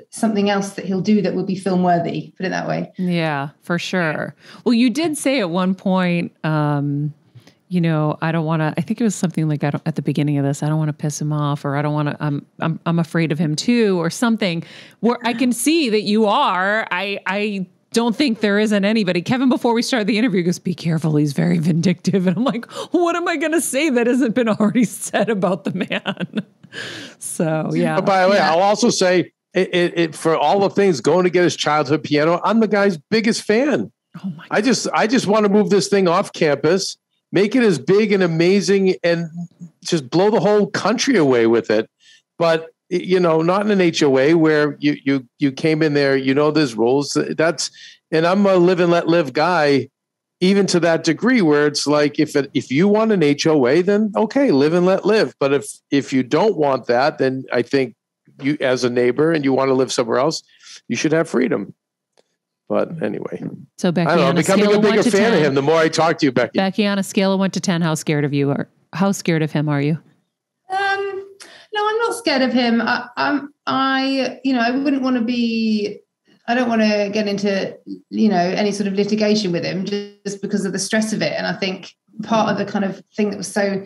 S2: something else that he'll do that will be film worthy. Put it that way.
S1: Yeah, for sure. Well, you did say at one point, I don't want to. I think it was something like at the beginning of this. I don't want to piss him off, or I don't want to. I'm afraid of him too, or something. Where I can see that you are. I don't think there isn't anybody. Kevin, before we started the interview, goes, be careful. He's very vindictive. And I'm like, what am I going to say that hasn't been already said about the man? So, yeah.
S4: By the way, I'll also say it for all the things going to get his childhood piano. I'm the guy's biggest fan.
S1: Oh my
S4: God. I just want to move this thing off campus, make it as big and amazing and just blow the whole country away with it. But not in an HOA where you came in there, there's rules. And I'm a live and let live guy, even to that degree where it's like, if you want an HOA, then okay, live and let live. But if you don't want that, then I think you, as a neighbor, and you want to live somewhere else, you should have freedom. But anyway.
S1: So Becky,
S4: I don't know, I'm becoming a bigger fan of him the more I talk to you, Becky.
S1: Becky, on a scale of 1 to 10, how scared of him are you?
S2: No, I'm not scared of him. I wouldn't want to be. I don't want to get into, any sort of litigation with him just because of the stress of it. And I think part of the kind of thing that was so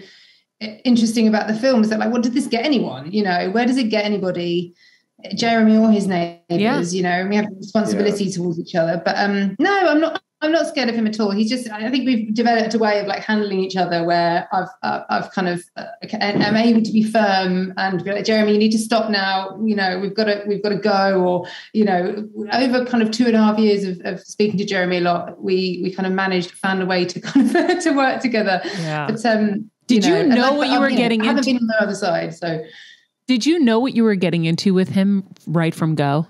S2: interesting about the film is that, like, what did this get anyone? Where does it get anybody? Jeremy or his neighbours, we have a responsibility towards each other. But no, I'm not scared of him at all. He's just, I think we've developed a way of like handling each other where I've kind of I'm able to be firm and be like, Jeremy, you need to stop now. We've got to go. Or over kind of 2.5 years of speaking to Jeremy a lot, we kind of found a way to kind of to work together.
S1: Yeah.
S2: But
S1: did you know what you were getting into?
S2: I haven't been on the other side, so.
S1: Did you know what you were getting into with him right from go?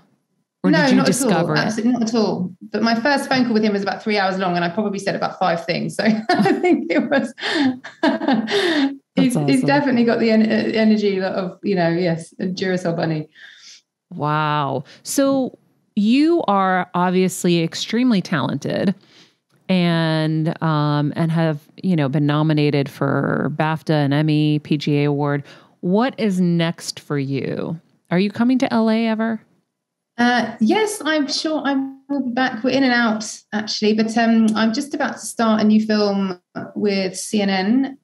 S1: Or
S2: no,
S1: did you
S2: not
S1: discover
S2: at all.
S1: it?
S2: Absolutely not at all. But my first phone call with him was about 3 hours long, and I probably said about 5 things. So I think it was. He's definitely got the energy of yes, a Duracell bunny.
S1: Wow. So you are obviously extremely talented, and have been nominated for BAFTA and Emmy, PGA Award. What is next for you? Are you coming to LA ever?
S2: Yes, I'm sure I will be back. We're in and out, actually. But I'm just about to start a new film with CNN,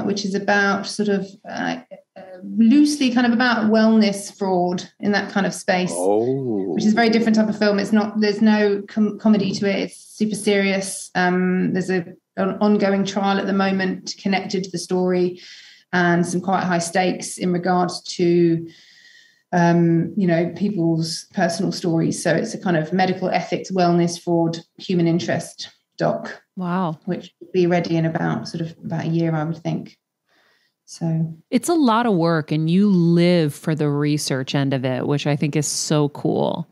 S2: which is about sort of loosely kind of about wellness fraud in that kind of space, which is a very different type of film. It's not, there's no comedy to it. It's super serious. There's an ongoing trial at the moment connected to the story, and some quite high stakes in regards to, people's personal stories. So it's a kind of medical ethics, wellness, fraud, human interest doc.
S1: Wow. Which
S2: will be ready in about a year, I would think. So
S1: it's a lot of work, and you live for the research end of it, which I think is so cool.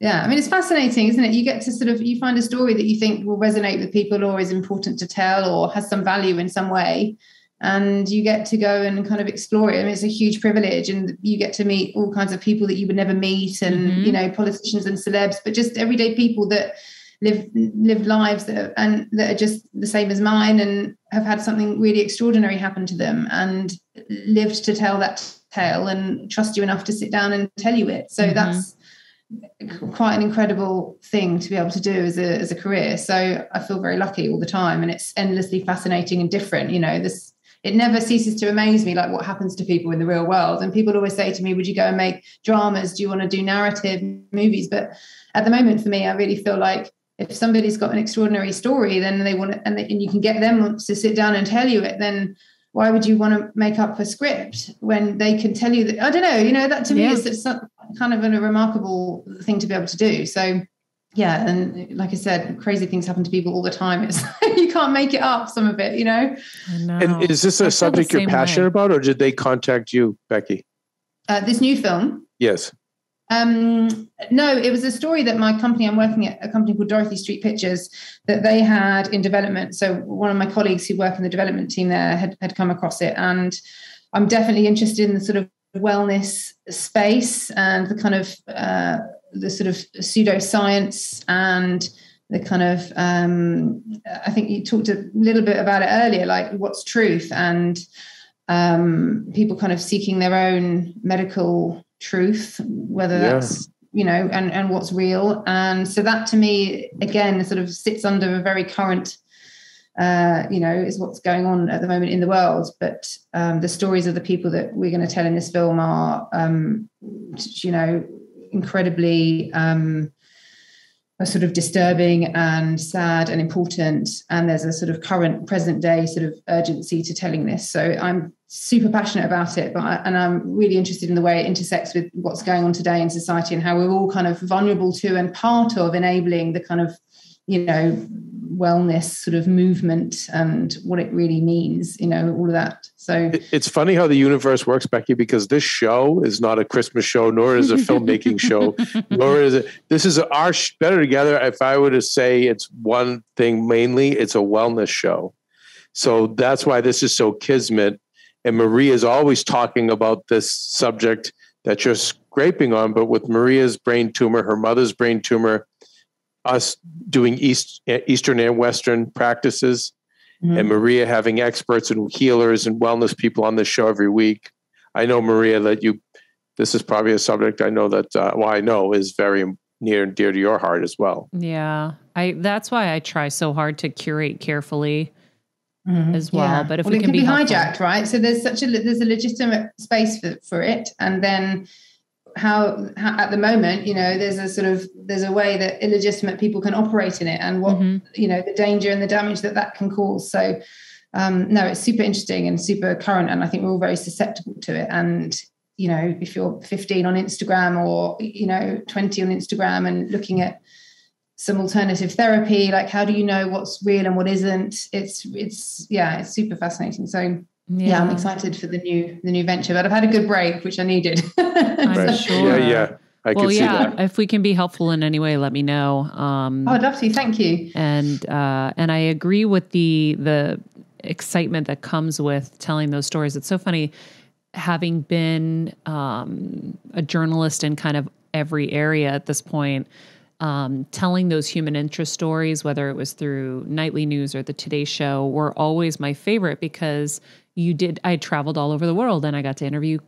S2: Yeah, I mean, it's fascinating, isn't it? You get to you find a story that you think will resonate with people or is important to tell or has some value in some way. And you get to go and kind of explore it. I mean, it's a huge privilege, and you get to meet all kinds of people that you would never meet, and politicians and celebs, but just everyday people that live lives that are just the same as mine, and have had something really extraordinary happen to them, and lived to tell that tale, and trust you enough to sit down and tell you it. So that's quite an incredible thing to be able to do as a career. So I feel very lucky all the time, and it's endlessly fascinating and different. It never ceases to amaze me, like what happens to people in the real world. And people always say to me, would you go and make dramas? Do you want to do narrative movies? But at the moment, for me, I really feel like if somebody's got an extraordinary story, then they want to, and you can get them to sit down and tell you it, then why would you want to make up a script when they can tell you that? I don't know, that to me is kind of a remarkable thing to be able to do. So yeah, and like I said, crazy things happen to people all the time. It's you can't make it up, some of it,
S1: I know.
S4: And is this a subject you're passionate about, or did they contact you, Becky?
S2: This new film?
S4: Yes.
S2: No, it was a story that my company, I'm working at a company called Dorothy Street Pictures, that they had in development. So one of my colleagues who work in the development team there had come across it. And I'm definitely interested in the sort of wellness space and the kind of the sort of pseudoscience and the kind of I think you talked a little bit about it earlier, like what's truth, and people kind of seeking their own medical truth, whether that's and what's real. And so that to me again sort of sits under a very current is what's going on at the moment in the world. But the stories of the people that we're going to tell in this film are incredibly sort of disturbing and sad and important, and there's a sort of current present day sort of urgency to telling this. So I'm super passionate about it, and I'm really interested in the way it intersects with what's going on today in society, and how we're all kind of vulnerable to and part of enabling the kind of wellness sort of movement and what it really means, all of that. So
S4: it's funny how the universe works, Becky, because this show is not a Christmas show, nor is a filmmaking show, nor is it. This is our Better Together. If I were to say it's one thing mainly, it's a wellness show. So that's why this is so kismet. And Maria is always talking about this subject that you're scraping on, but with Maria's brain tumor, her mother's brain tumor, us doing Eastern and Western practices, and Maria having experts and healers and wellness people on this show every week. I know, Maria, that this is probably a subject I know that, I know is very near and dear to your heart as well.
S1: Yeah. That's why I try so hard to curate carefully as well.
S2: Yeah.
S1: But if
S2: it
S1: can be
S2: hijacked, right? So there's a legitimate space for it. And then how at the moment, there's a way that illegitimate people can operate in it, and what, the danger and the damage that can cause. So no, it's super interesting and super current. And I think we're all very susceptible to it. And, if you're 15 on Instagram or, 20 on Instagram and looking at some alternative therapy, like how do you know what's real and what isn't? It's super fascinating. So yeah, I'm excited for the new venture, but I've had a good break, which I needed.
S1: I'm sure.
S4: Yeah. I can see that.
S1: If we can be helpful in any way, let me know.
S2: I'd love to. Thank you.
S1: And I agree with the excitement that comes with telling those stories. It's so funny, having been a journalist in kind of every area at this point. Telling those human interest stories, whether it was through nightly news or the Today Show, were always my favorite, because I traveled all over the world and I got to interview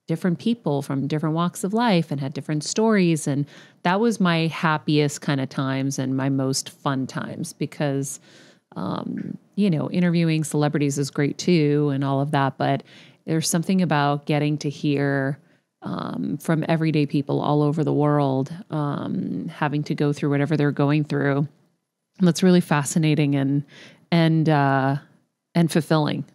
S1: different people from different walks of life and had different stories. And that was my happiest kind of times and my most fun times, because, interviewing celebrities is great too and all of that. But there's something about getting to hear from everyday people all over the world, having to go through whatever they're going through. That's really fascinating and fulfilling.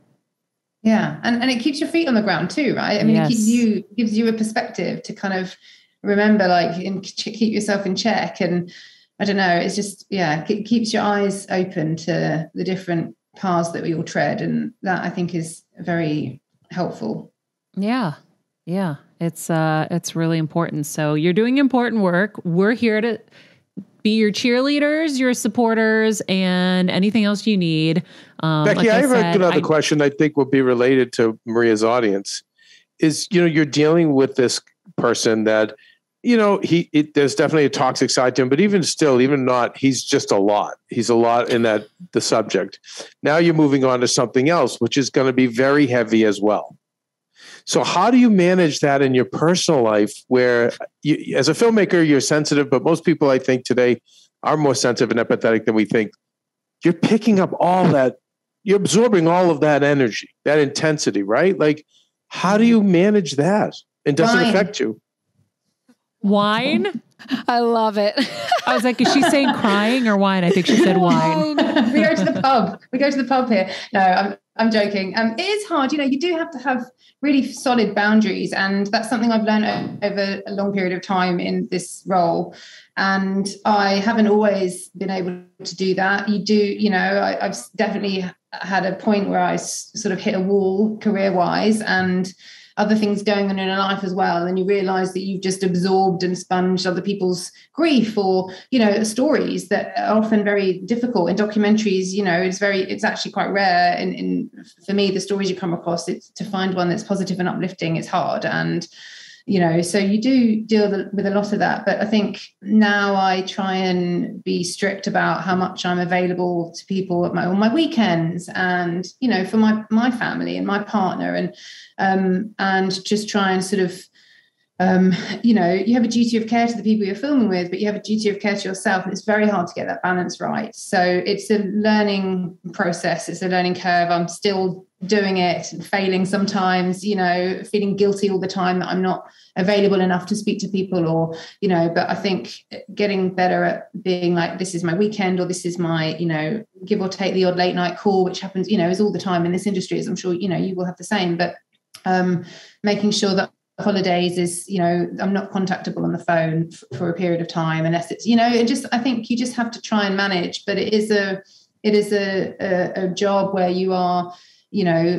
S2: Yeah. And it keeps your feet on the ground too, right? I mean,
S1: Yes.
S2: it gives you a perspective to kind of remember, and keep yourself in check. And I don't know, it's just, it keeps your eyes open to the different paths that we all tread. And that, I think, is very helpful.
S1: Yeah. Yeah. It's really important. So you're doing important work. We're here to be your cheerleaders, your supporters, and anything else you need.
S4: Becky, I have another question I think will be related to Maria's audience. Is, you're dealing with this person that, there's definitely a toxic side to him, but even not, he's just a lot. He's a lot in the subject. Now you're moving on to something else, which is going to be very heavy as well. So how do you manage that in your personal life, where you, as a filmmaker, you're sensitive, but most people, I think, today are more sensitive and empathetic than we think. You're picking up all that, you're absorbing all of that energy, that intensity, right? Like, how do you manage that? And does it affect you?
S1: Wine?
S3: I love it.
S1: I was like, is she saying crying or wine? I think she said wine.
S2: We go to the pub here. No, I'm joking. It is hard. You do have to have really solid boundaries. And that's something I've learned over a long period of time in this role. And I haven't always been able to do that. I've definitely had a point where I sort of hit a wall career-wise, and other things going on in your life as well. And you realize that you've just absorbed and sponged other people's grief or, stories that are often very difficult in documentaries. It's actually quite rare. For me, the stories you come across, it's to find one that's positive and uplifting. It's hard. And, so you do deal with a lot of that. But I think now I try and be strict about how much I'm available to people on my weekends and, for my family and my partner, and just try and sort of, you have a duty of care to the people you're filming with, but you have a duty of care to yourself. And it's very hard to get that balance right. So it's a learning process. It's a learning curve. I'm still doing it and failing sometimes, feeling guilty all the time that I'm not available enough to speak to people, or, but I think getting better at being like, this is my weekend, or this is my, give or take the odd late night call, which happens, is all the time in this industry, as I'm sure, you will have the same, but making sure that holidays is, I'm not contactable on the phone for a period of time, unless it's, I think you just have to try and manage, but it is a job where you are,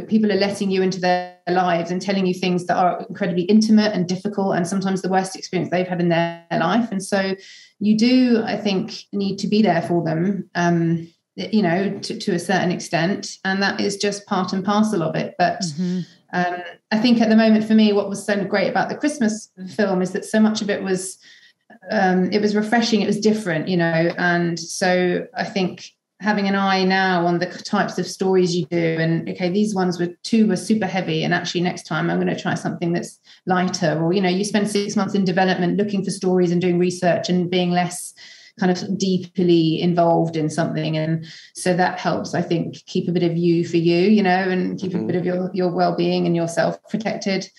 S2: people are letting you into their lives and telling you things that are incredibly intimate and difficult, and sometimes the worst experience they've had in their life. And so you do, I think, need to be there for them, to a certain extent. And that is just part and parcel of it. But I think at the moment for me, what was so great about the Christmas film is that so much of it was it was refreshing. It was different, you know. And so I think having an eye now on the types of stories you do, and okay, these ones were super heavy, and actually next time I'm going to try something that's lighter. Or, you know, you spend 6 months in development looking for stories and doing research and being less kind of deeply involved in something. And so that helps, I think, keep a bit of you for you, you know, and keep a bit of your well-being and yourself protected.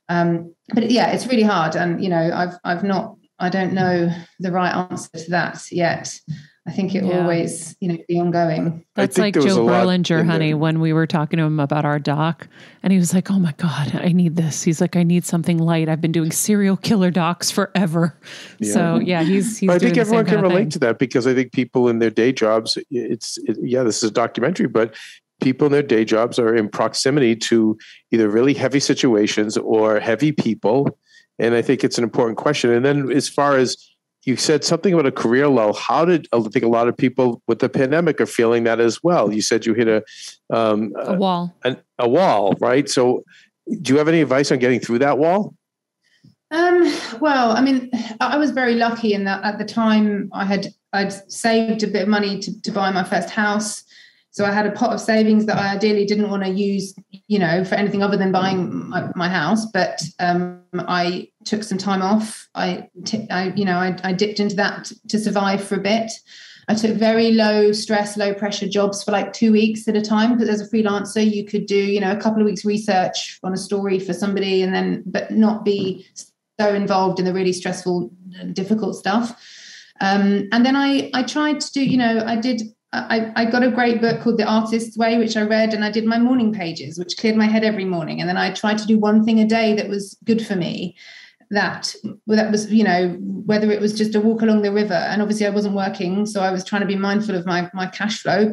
S2: But yeah, it's really hard. And, you know, I don't know the right answer to that yet. I think it will always, you know, be ongoing.
S1: That's like Joe Berlinger, honey, when we were talking to him about our doc, and he was like, oh my God, I need this. He's like, I need something light. I've been doing serial killer docs forever. Yeah. So yeah, he's I think everyone can relate
S4: to that, because I think people in their day jobs, this is a documentary, but people in their day jobs are in proximity to either really heavy situations or heavy people. And I think it's an important question. And then as far as you said something about a career lull, I think a lot of people with the pandemic are feeling that as well. You said you hit a
S1: wall.
S2: A
S4: wall, right? So do you have any advice on getting through that wall?
S2: Well, I mean, I was very lucky in that at the time I'd saved a bit of money to buy my first house. So I had a pot of savings that I ideally didn't want to use, you know, for anything other than buying my house. But I took some time off. I dipped into that to survive for a bit. I took very low stress, low pressure jobs for like 2 weeks at a time. Because as a freelancer, you could do, you know, a couple of weeks research on a story for somebody, but not be so involved in the really stressful, difficult stuff. And then I tried to do, you know, I got a great book called The Artist's Way, which I read, and I did my morning pages, which cleared my head every morning. And then I tried to do one thing a day that was good for me. That was, you know, whether it was just a walk along the river. And obviously I wasn't working, so I was trying to be mindful of my cash flow.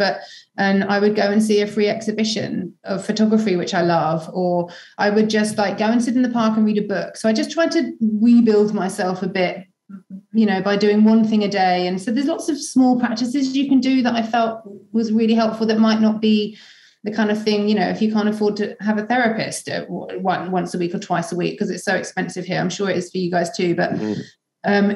S2: And I would go and see a free exhibition of photography, which I love, or I would just like go and sit in the park and read a book. So I just tried to rebuild myself a bit, you know, by doing one thing a day. And so there's lots of small practices you can do that I felt was really helpful, that might not be the kind of thing, you know, if you can't afford to have a therapist once a week or twice a week, because it's so expensive here. I'm sure it is for you guys too. But,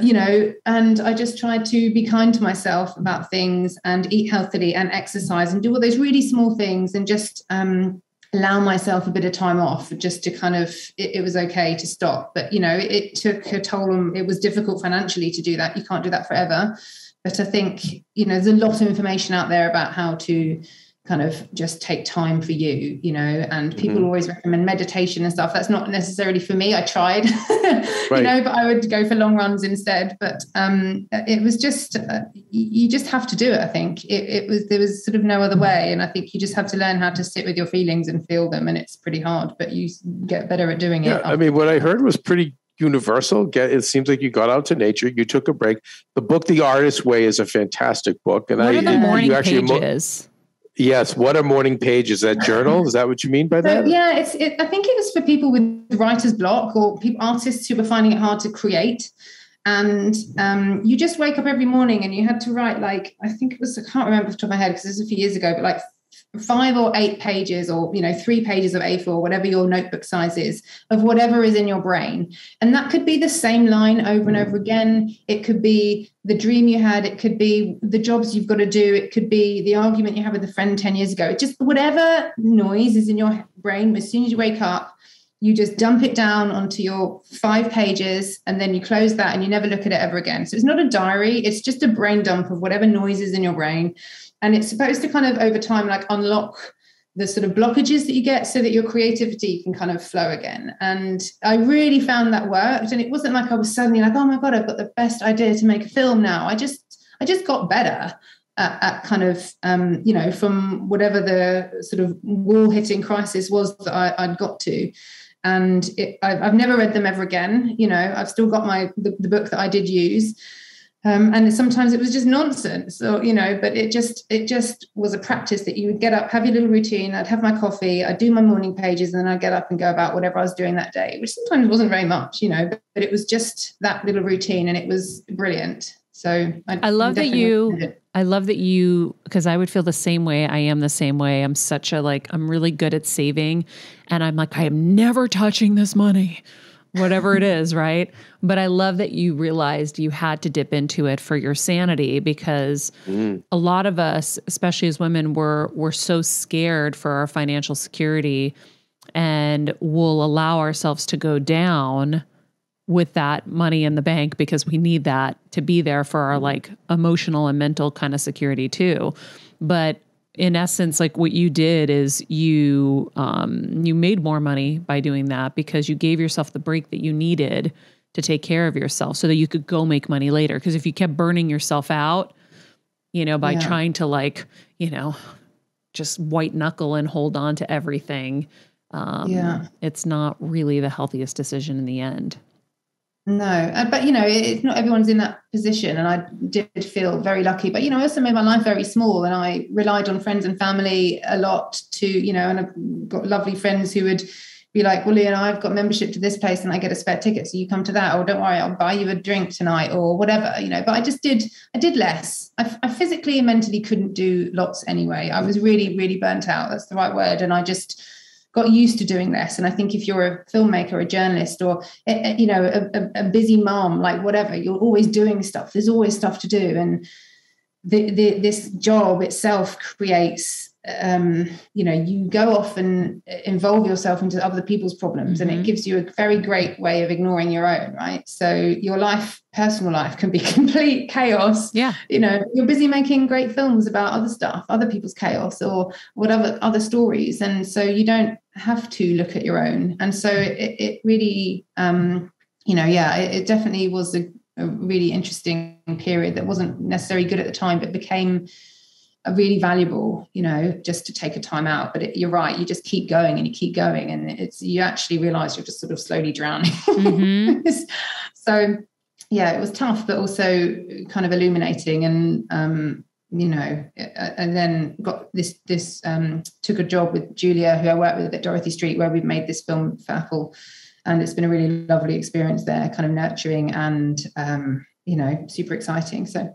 S2: you know, and I just tried to be kind to myself about things and eat healthily and exercise and do all those really small things, and just allow myself a bit of time off, just to kind of, it was okay to stop. But, you know, it took a toll on, it was difficult financially to do that. You can't do that forever. But I think, you know, there's a lot of information out there about how to kind of just take time for you, you know, and people always recommend meditation and stuff. That's not necessarily for me. I tried, you know, but I would go for long runs instead. But it was just, you just have to do it. I think there was sort of no other way. And I think you just have to learn how to sit with your feelings and feel them. And it's pretty hard, but you get better at doing it.
S4: I mean, what I heard was pretty universal. It seems like you got out to nature, you took a break. The book, The Artist's Way, is a fantastic book. And
S1: what are the morning pages?
S4: Yes. What are morning pages? Is that journal? Is that what you mean by that?
S2: So, yeah, I think it was for people with writer's block, or artists who were finding it hard to create. And you just wake up every morning and you had to write, like, I think it was, I can't remember off the top of my head because this was a few years ago, but like 5 or 8 pages, or, you know, 3 pages of A4, whatever your notebook size is, of whatever is in your brain. And that could be the same line over and over again. It could be the dream you had. It could be the jobs you've got to do. It could be the argument you had with a friend 10 years ago. It just, whatever noise is in your brain, as soon as you wake up, you just dump it down onto your 5 pages, and then you close that and you never look at it ever again. So it's not a diary. It's just a brain dump of whatever noise is in your brain. And it's supposed to kind of over time, like, unlock the sort of blockages that you get so that your creativity can kind of flow again. And I really found that worked. And it wasn't like I was suddenly like, oh my God, I've got the best idea to make a film now. I just got better at kind of, you know, from whatever the sort of wall hitting crisis was that I'd got to. And I've never read them ever again. You know, I've still got the book that I did use. And sometimes it was just nonsense, or, you know, but it just was a practice that you would get up, have your little routine. I'd have my coffee, I'd do my morning pages, and then I'd get up and go about whatever I was doing that day, which sometimes wasn't very much, you know, but it was just that little routine, and it was brilliant. So
S1: I love that you, because I would feel the same way. I am the same way. I'm such a, like, I'm really good at saving, and I'm like, I am never touching this money. whatever it is, right? But I love that you realized you had to dip into it for your sanity, because a lot of us, especially as women, we're so scared for our financial security, and we'll allow ourselves to go down with that money in the bank because we need that to be there for our like emotional and mental kind of security too. But in essence, like what you did is you made more money by doing that because you gave yourself the break that you needed to take care of yourself so that you could go make money later. Because if you kept burning yourself out, by trying to like, just white knuckle and hold on to everything, it's not really the healthiest decision in the end.
S2: No, but it's not everyone's in that position, and I did feel very lucky. But I also made my life very small, and I relied on friends and family a lot to, and I've got lovely friends who would be like, "Well, Leah, I've got membership to this place, and I get a spare ticket, so you come to that, or don't worry, I'll buy you a drink tonight, or whatever." But I did less. I physically and mentally couldn't do lots anyway. I was really, really burnt out. That's the right word, and I just got used to doing less. And I think if you're a filmmaker, a journalist, or a busy mom, like whatever, you're always doing stuff. There's always stuff to do, and this job itself creates. You go off and involve yourself into other people's problems, and it gives you a very great way of ignoring your own, right? So your personal life can be complete chaos.
S1: Yeah.
S2: You're busy making great films about other stuff, other people's chaos or whatever other stories. And so you don't have to look at your own. And so it really, it definitely was a really interesting period that wasn't necessarily good at the time, but became really valuable, just to take a time out. But you're right, you just keep going and you keep going, and you actually realize you're just sort of slowly drowning. So it was tough, but also kind of illuminating. And and then got this took a job with Julia, who I worked with at Dorothy Street, where we've made this film for Apple, and it's been a really lovely experience there, kind of nurturing and super exciting. So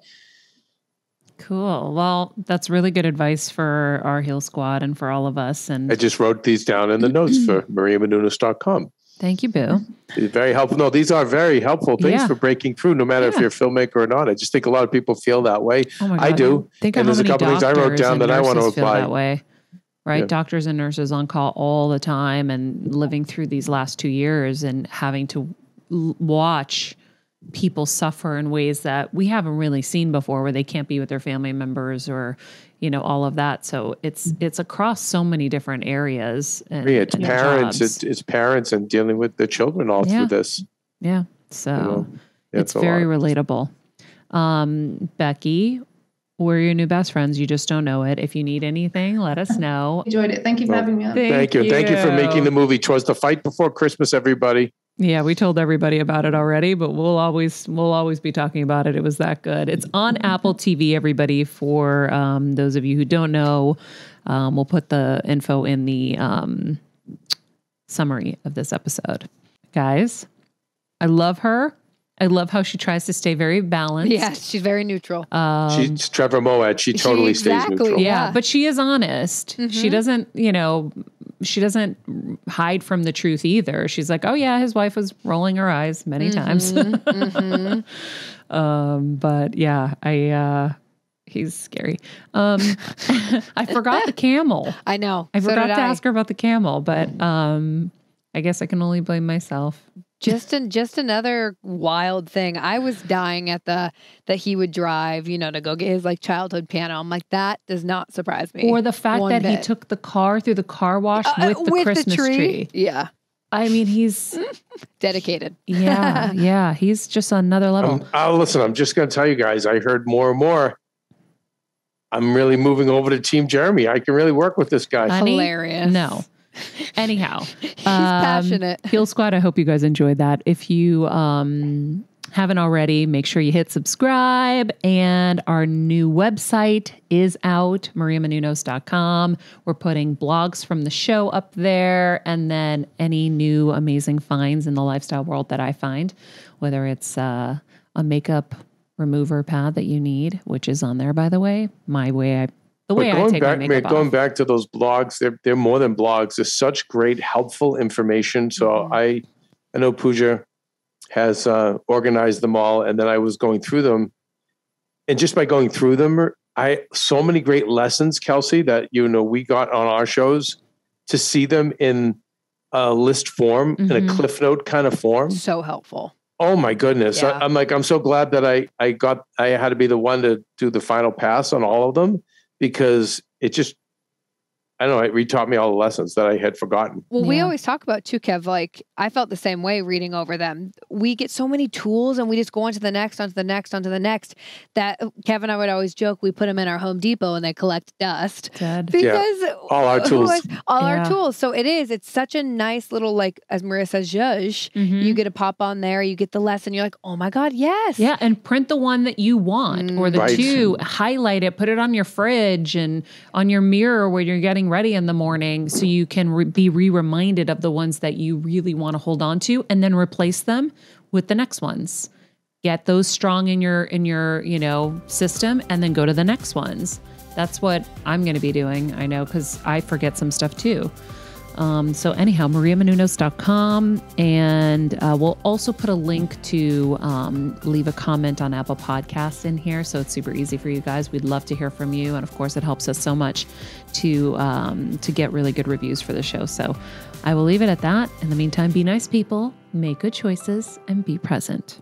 S1: cool. Well, that's really good advice for our Heal Squad and for all of us. And
S4: I just wrote these down in the notes for mariamenounos.com.
S1: Thank you, Boo.
S4: It's very helpful. No, these are very helpful things for breaking through, no matter if you're a filmmaker or not. I just think a lot of people feel that way.
S1: Oh my God.
S4: I do.
S1: Think
S4: and there's a couple things I wrote down that I want to apply.
S1: That way, right? Yeah. Doctors and nurses on call all the time, and living through these last 2 years and having to watch people suffer in ways that we haven't really seen before, where they can't be with their family members or, all of that. So it's across so many different areas.
S4: It's parents, it's parents and dealing with the children all through this. Yeah.
S1: So it's very relatable. Becky, we're your new best friends. You just don't know it. If you need anything, let us know.
S2: Enjoyed it. Thank you for having me on.
S4: Thank you. Thank you for making the movie Twas, the fight before Christmas, everybody.
S1: Yeah, we told everybody about it already, but we'll always be talking about it. It was that good. It's on Apple TV, everybody. For those of you who don't know, we'll put the info in the summary of this episode. Guys, I love her. I love how she tries to stay very balanced.
S3: Yeah, she's very neutral.
S4: She's Trevor Moawad. She totally stays neutral.
S1: Yeah, but she is honest. Mm-hmm. She doesn't, she doesn't hide from the truth either. She's like, oh yeah, his wife was rolling her eyes many times. But yeah, he's scary. I forgot the camel.
S3: I know.
S1: I forgot to ask her about the camel, but I guess I can only blame myself.
S3: Just another wild thing. I was dying at that he would drive, to go get his like childhood piano. I'm like, that does not surprise me.
S1: Or the fact that he took the car through the car wash with the Christmas tree.
S3: Yeah.
S1: I mean, he's
S3: dedicated.
S1: Yeah. He's just on another level.
S4: Listen, I'm just going to tell you guys, I heard more and more. I'm really moving over to Team Jeremy. I can really work with this guy.
S1: Honey,
S3: hilarious.
S1: No. Anyhow,
S3: he's passionate.
S1: Heal Squad, I hope you guys enjoyed that. If you haven't already, make sure you hit subscribe. And our new website is out, mariamenounos.com. We're putting blogs from the show up there, and then any new amazing finds in the lifestyle world that I find, whether it's a makeup remover pad that you need, which is on there, by the way.
S4: Going back to those blogs, they're more than blogs. There's such great, helpful information. So I I know Pooja has organized them all, and then I was going through them, and just by going through them, so many great lessons, Kelsey, that we got on our shows, to see them in a list form, in a Cliff Note kind of form.
S3: So helpful.
S4: Oh my goodness.
S3: Yeah.
S4: I'm so glad that I had to be the one to do the final pass on all of them, because it just, I don't know, it retaught me all the lessons that I had forgotten.
S3: Well, we always talk about too, Kev, like I felt the same way reading over them. We get so many tools and we just go on to the next, onto the next, onto the next, that Kev and I would always joke, we put them in our Home Depot and they collect dust. Because
S4: all our tools.
S3: Our tools. So it's such a nice little, like, as Maria says, zhuzh. You get to pop on there, you get the lesson, you're like, oh my God, yes.
S1: Yeah, and print the one that you want, or the two, highlight it, put it on your fridge and on your mirror where you're getting ready in the morning, so you can be reminded of the ones that you really want to hold on to, and then replace them with the next ones. Get those strong in your system, and then go to the next ones. That's what I'm going to be doing. I know, because I forget some stuff too. So anyhow, mariamenounos.com, and we'll also put a link to leave a comment on Apple Podcasts in here, so it's super easy for you guys. We'd love to hear from you, and of course, it helps us so much to get really good reviews for the show. So I will leave it at that. In the meantime, be nice people, make good choices, and be present.